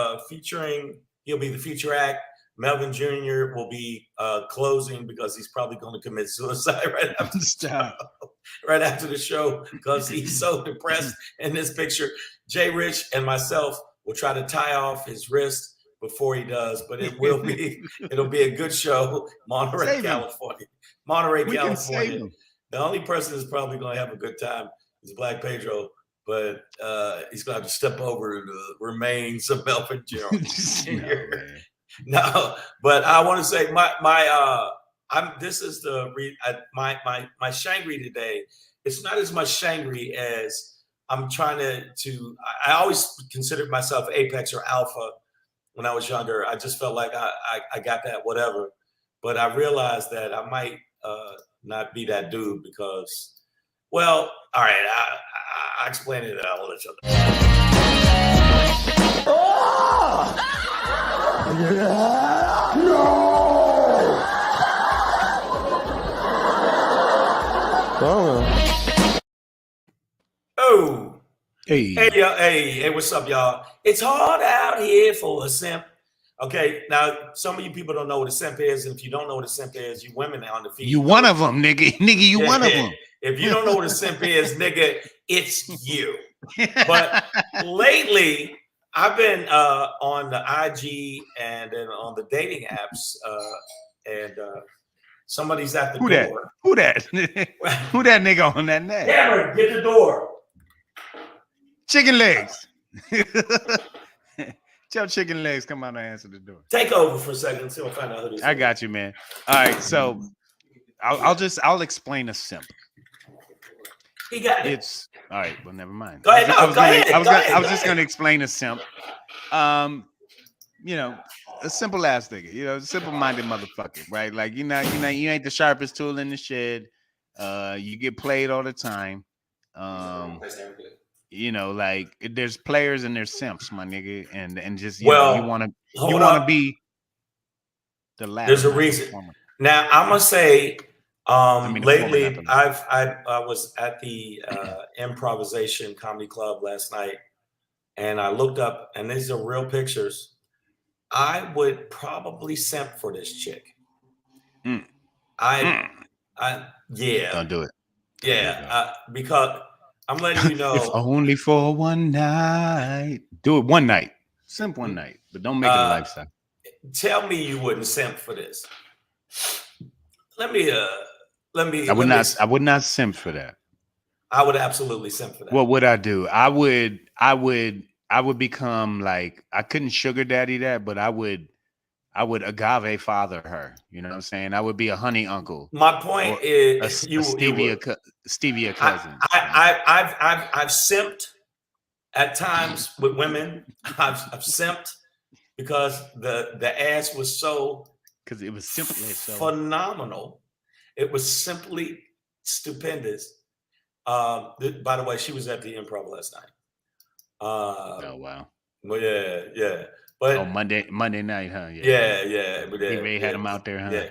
he'll be the feature act. Melvin Jr. will be closing because he's probably going to commit suicide right after the show because he's so depressed in this picture. Jay Rich and myself will try to tie off his wrist before he does, but it'll be a good show. Monterey, California. The only person that's probably going to have a good time is Black Pedro, but he's going to have to step over the remains of Melvin Jr. No, but I want to say my SHANGRY today. It's not as much SHANGRY as I'm trying to. I always considered myself apex or alpha when I was younger. I just felt like I got that whatever, but I realized that I might not be that dude because, well, all right, I explain it. I'll let you Oh, hey, what's up, y'all? It's hard out here for a simp. Okay, now some of you people don't know what a simp is, and if you don't know what a simp is, you women on the feed. You one of them, nigga. You one of them. If you don't know what a simp is, nigga, it's you. But lately, I've been on the IG and then on the dating apps, and somebody's at the Who that? door. Who that? Who that nigga on that net? Cameron, get the door. Chicken legs. Tell chicken legs come out and answer the door. Take over for a second so we'll find out who this is. I got you, man. All right, so I'll explain a simp. He got it. It's all right. Well, never mind. Go ahead. I was just going to explain a simp. You know, a simple ass nigga. You know, simple-minded motherfucker, right? Like you ain't the sharpest tool in the shed. You get played all the time. You know, like there's players and there's simps, my nigga, and just you want to be the last. There's a reason. Now I'm gonna say, lately I was at the Improvisation Comedy Club last night, and I looked up, and these are real pictures. I would probably simp for this chick. Yeah. Don't do it. Yeah, because I'm letting you know. If only for one night. Do it one night. Simp one night, but don't make it a lifestyle. Tell me you wouldn't simp for this. Let me. I would not simp for that. I would absolutely simp for that. What would I do? I would become like, I couldn't sugar daddy that, but I would agave father her. You know what I'm saying? I would be a honey uncle. My point is, a stevia cousin. I've simped at times with women. I've simped because the ass was so, because it was simply so phenomenal. It was simply stupendous. By the way, she was at the Improv last night. Oh wow. Well, yeah. But Monday night, huh? Yeah. They had them out there, huh? Yeah.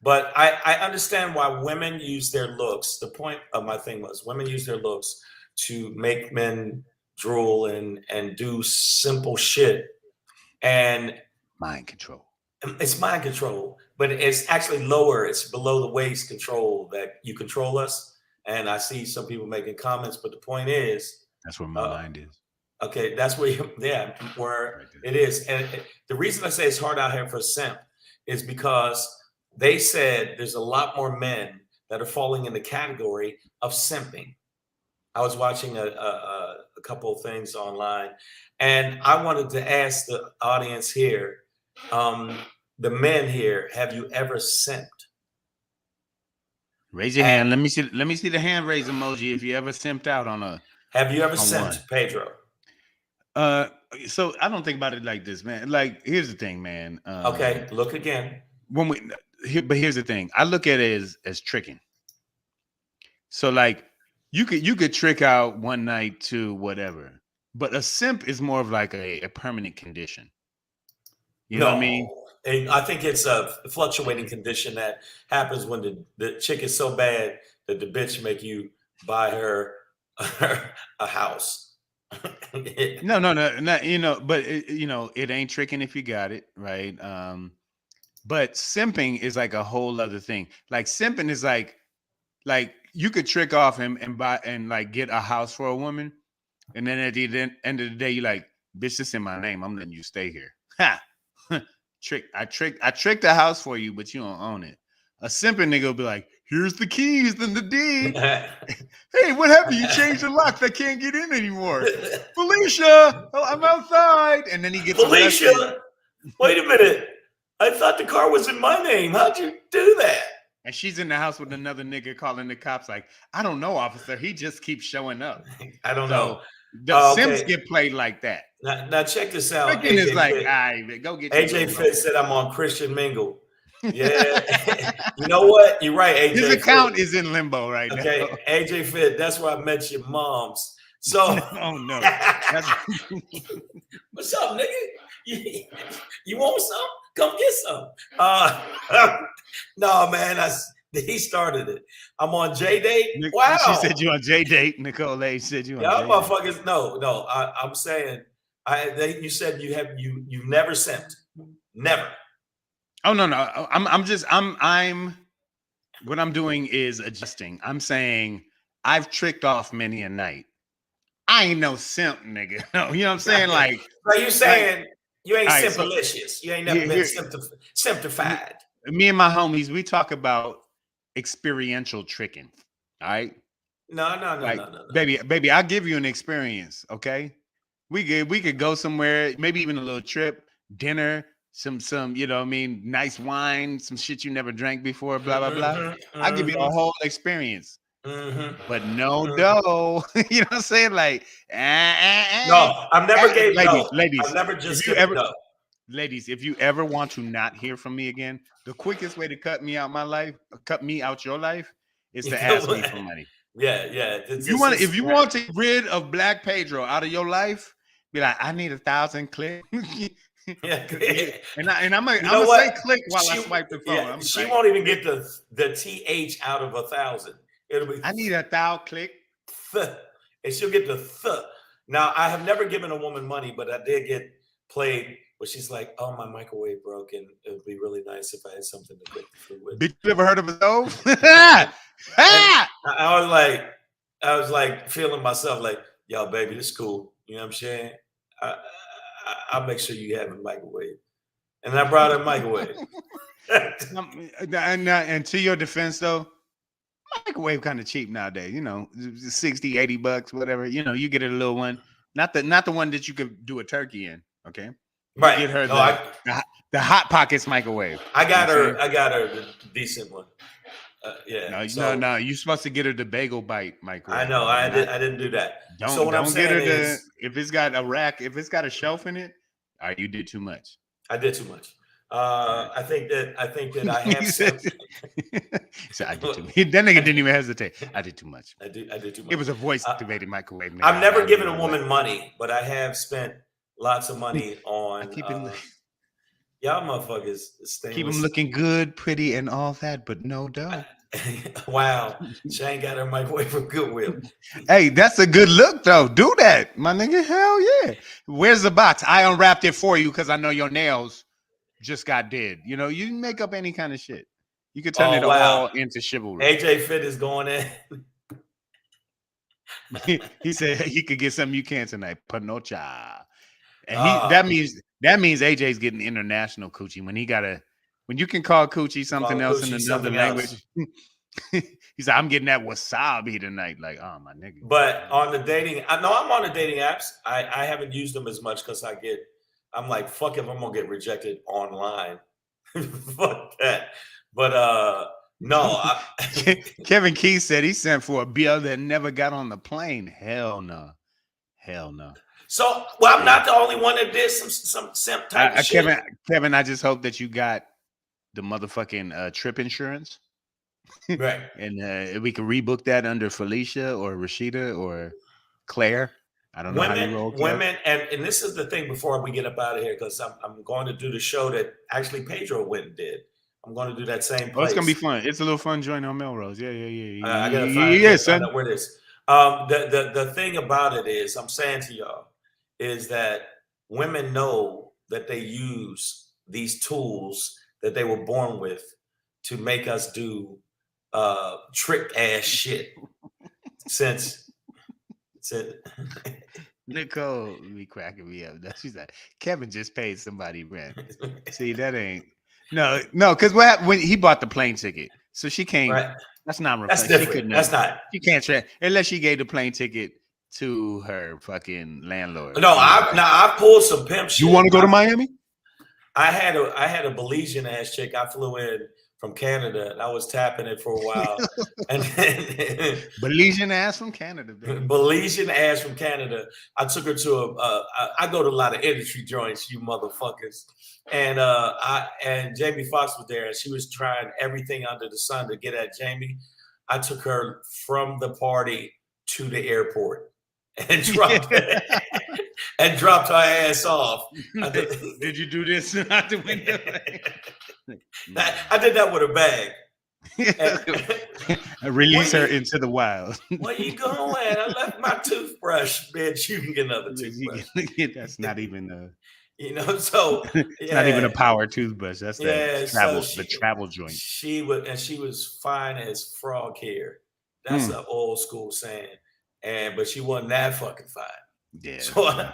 But I understand why women use their looks. The point of my thing was women use their looks to make men drool and do simple shit. And mind control. It's mind control, but it's actually lower. It's below the waist control that you control us. And I see some people making comments, but the point is, that's where my mind is. Okay, that's where where it is. And the reason I say it's hard out here for a simp is because they said there's a lot more men that are falling in the category of simping. I was watching a couple of things online, and I wanted to ask the audience here, the men here, have you ever simped? Raise your hand. Let me see the hand raise emoji if you ever simped out on a. Have you ever simped, Pedro? So I don't think about it like this, man. Like, here's the thing, man. Okay, look again. But here's the thing. I look at it as tricking. So like you could trick out one night to whatever, but a simp is more of like a permanent condition. You know what I mean? And I think it's a fluctuating condition that happens when the chick is so bad that the bitch make you buy her a house. No, you know, but it ain't tricking if you got it right. But simping is like a whole other thing. Like simping is like you could trick off him and buy and like get a house for a woman, and then at the end of the day, you're like, bitch, this in my name. I'm letting you stay here. Ha! I tricked the house for you, but you don't own it. A simping nigga will be like, here's the keys and the deed. Hey, what happened? You changed the locks. I can't get in anymore. Felicia, I'm outside. And then he gets Felicia, arrested. Wait a minute. I thought the car was in my name. How'd you do that? And she's in the house with another nigga calling the cops like, I don't know, officer. He just keeps showing up. I don't know. The Sims get played like that. Now check this out. Tricking is like, all right, go get AJ Fitz said I'm on Christian Mingle. Yeah. You know what? You're right, AJ. His account is in limbo right now. Okay, AJ Fitz, that's where I met your moms. So oh no. What's up, nigga? You want some? Come get some. No, man, he started it. I'm on J-Date. Wow. She said you on J-Date. Nicole A said you on Y'all motherfuckers. No. I'm saying you said you've never sent. Never. Oh no. I'm what I'm doing is adjusting. I'm saying I've tricked off many a night. I ain't no simp, nigga. No, you know what I'm saying? Like So you saying you ain't all right, so simplicious. You ain't never been simplified. me and my homies, we talk about experiential tricking. All right. Like, No. baby, I'll give you an experience. Okay. We could go somewhere, maybe even a little trip, dinner, some, you know what I mean, nice wine, some shit you never drank before, blah, blah, blah. I'll give you a whole experience. But no dough. You know what I'm saying? Like, No, I've never gave no. ladies, I've never just if you given ever, no. ladies, if you ever want to not hear from me again, the quickest way to cut me out your life, is to ask me for money. Yeah. If you want to get rid of Black Pedro out of your life, be like, I need 1,000 clicks. and I'm gonna say click while I swipe the phone. Yeah, she won't even get the TH out of 1,000. It'll be I need 1,000 click. And she'll get the th. Now, I have never given a woman money, but I did get played where she's like, "Oh, my microwave broke, and it would be really nice if I had something to cook the food with." Did you ever heard of a stove? I was like feeling myself like, "Yo, baby, this is cool." You know what I'm saying? I'll make sure you have a microwave, and I brought a microwave. And to your defense, though, microwave kind of cheap nowadays. You know, 60, 80 bucks, whatever. You know, you get a little one, not the one that you could do a turkey in. Okay, Right. Get her the Hot Pockets microwave. I got her the decent one. Yeah. No. You're supposed to get her the Bagel Bite microwave. I know. I didn't do that. Don't get her if it's got a rack, if it's got a shelf in it. All right, you did too much. I did too much. I think that I have said. So I did too much. That nigga didn't even hesitate. I did too much. I did too much. It was a voice activated microwave. Man. I've never given a woman money, but I have spent lots of money on. Y'all motherfuckers keep them looking good, pretty, and all that, but no dough. Wow, Shane got her microwave from Goodwill. Hey, that's a good look, though. Do that, my nigga. Hell yeah. Where's the box? I unwrapped it for you because I know your nails just got dead. You know, you can make up any kind of shit. You could turn it all into chivalry. AJ Fit is going in. He said he could get something you can't tonight. Panocha. And that means AJ's getting international coochie when you can call coochie something else in another language. He said, I'm getting that wasabi tonight. Like, oh my nigga. But on the dating, I'm on the dating apps. I haven't used them as much because I'm like, fuck if I'm gonna get rejected online. Fuck that. But no. Kevin Key said he sent for a bill that never got on the plane. Hell no. So, I'm not the only one that did some simp type of shit. Kevin, I just hope that you got the motherfucking trip insurance. Right. And we can rebook that under Felicia or Rashida or Claire. I don't know how you roll. Women, and this is the thing before we get up out of here, because I'm going to do the show that actually Pedro went and did. I'm going to do that same place. Oh, it's going to be fun. It's a little fun joint on Melrose. Yeah. I got to find out where it is. The thing about it is, I'm saying to y'all, is that women know that they use these tools that they were born with to make us do trick ass shit. Since Nicole be cracking me up. She's like, Kevin just paid somebody rent. See, that ain't no, because what happened when he bought the plane ticket? So she can't. Right. That's not reflected. That's different. That's not. She can't unless she gave the plane ticket to her fucking landlord. No, I pulled some pimp shit. You want to go to Miami? I had a Belizean ass chick. I flew in from Canada and I was tapping it for a while. And then Belizean ass from Canada, baby. Belizean ass from Canada. I took her to I go to a lot of industry joints, you motherfuckers. And Jamie Foxx was there and she was trying everything under the sun to get at Jamie. I took her from the party to the airport and dropped her ass off. Did you do this out the window? I did that with a bag. Release her into the wild. Where you going? I left my toothbrush, bitch. You can get another toothbrush. That's not even so it's not even a power toothbrush. That's the travel joint. She was fine as frog hair. That's an old school saying. But she wasn't that fucking fine. Yeah. So,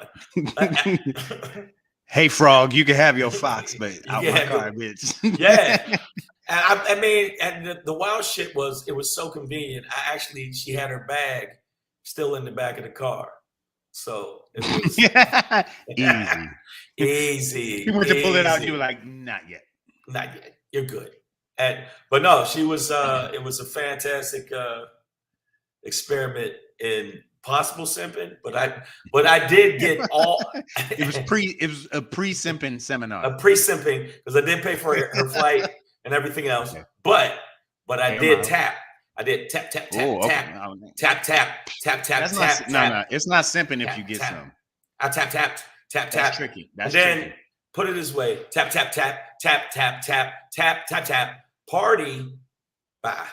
Hey, Frog, you can have your fox, but out Yeah, my car, bitch. yeah. And I mean, and the wild shit was, it was so convenient. She had her bag still in the back of the car. So it was Easy. easy. You went to pull it out, easy. you were like, not yet. Not yet. You're good. But no, she was. It was a fantastic experiment in possible simping. But I did get all. It was a pre-simping seminar. A pre-simping, because I did pay for her flight and everything else. Okay. But I Hey, did Mom. tap. I did tap tap tap Oh, okay. tap tap tap tap tap That's tap. no. It's not simping if tap, you get tap. some. I tap tap tap That's tap. tricky. That's and then tricky. put it this way: tap tap tap tap tap tap tap tap tap. Party. Bye.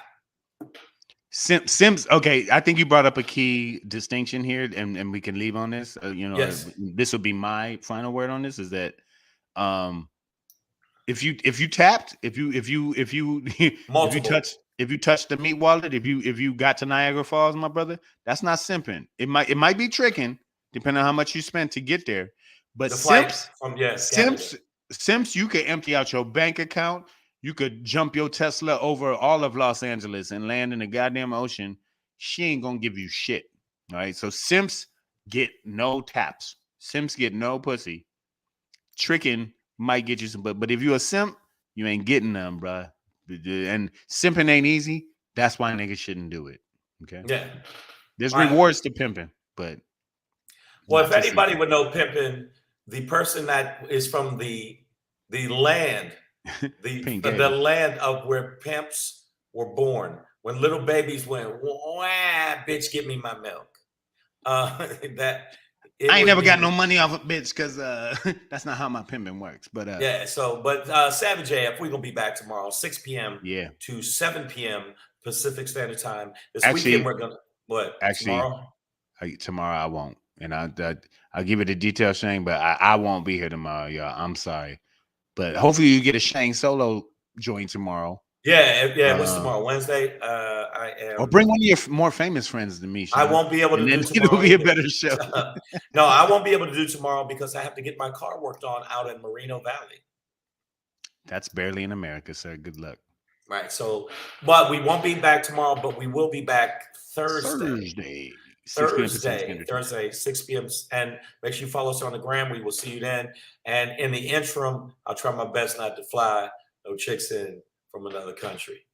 Sims. Okay, I think you brought up a key distinction here, and we can leave on this. Yes. This will be my final word on this. Is that if you tapped, if you touched the meat wallet, if you got to Niagara Falls, my brother, that's not simping. It might be tricking, depending on how much you spent to get there. But Simps, you can empty out your bank account. You could jump your Tesla over all of Los Angeles and land in the goddamn ocean. She ain't gonna give you shit. All right. So Simps get no taps. Simps get no pussy. Tricking might get you some, but if you a simp, you ain't getting none, bruh. And simping ain't easy. That's why niggas shouldn't do it. Okay. Yeah. There's rewards to pimping, but well, if anybody would know pimping, the person that is from the land. The land of where pimps were born, when little babies went, wah, bitch, give me my milk. I ain't never got no money off a bitch because that's not how my pimping works. But yeah, so Savage AF, we're gonna be back tomorrow, 6 p.m. to 7 p.m. Pacific Standard Time. This weekend we're gonna tomorrow I won't, and I'll give it a detail, Shane, but I won't be here tomorrow, y'all. I'm sorry. But hopefully you get a Shane solo joint tomorrow. Yeah. What's tomorrow? Wednesday. I am. Or bring one of your more famous friends to me. Shane. I won't be able to do tomorrow. It'll be a better show. No, I won't be able to do tomorrow because I have to get my car worked on out in Moreno Valley. That's barely in America, sir. Good luck. Right. So, but we won't be back tomorrow, but we will be back Thursday. 6 p.m. And make sure you follow us on the gram. We will see you then. And in the interim, I'll try my best not to fly no chicks in from another country.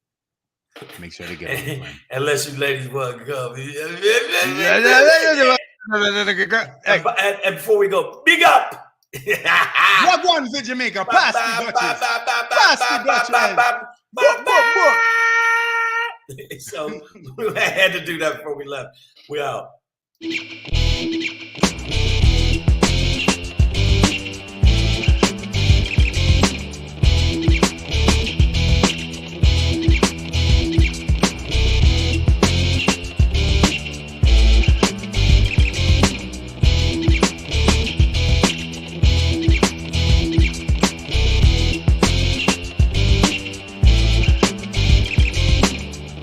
Make sure to get on. Unless you ladies want to come. And before we go, big up. What one's in Jamaica? Pass the Duchess. Pass the Duchess. So we had to do that before we left. We out.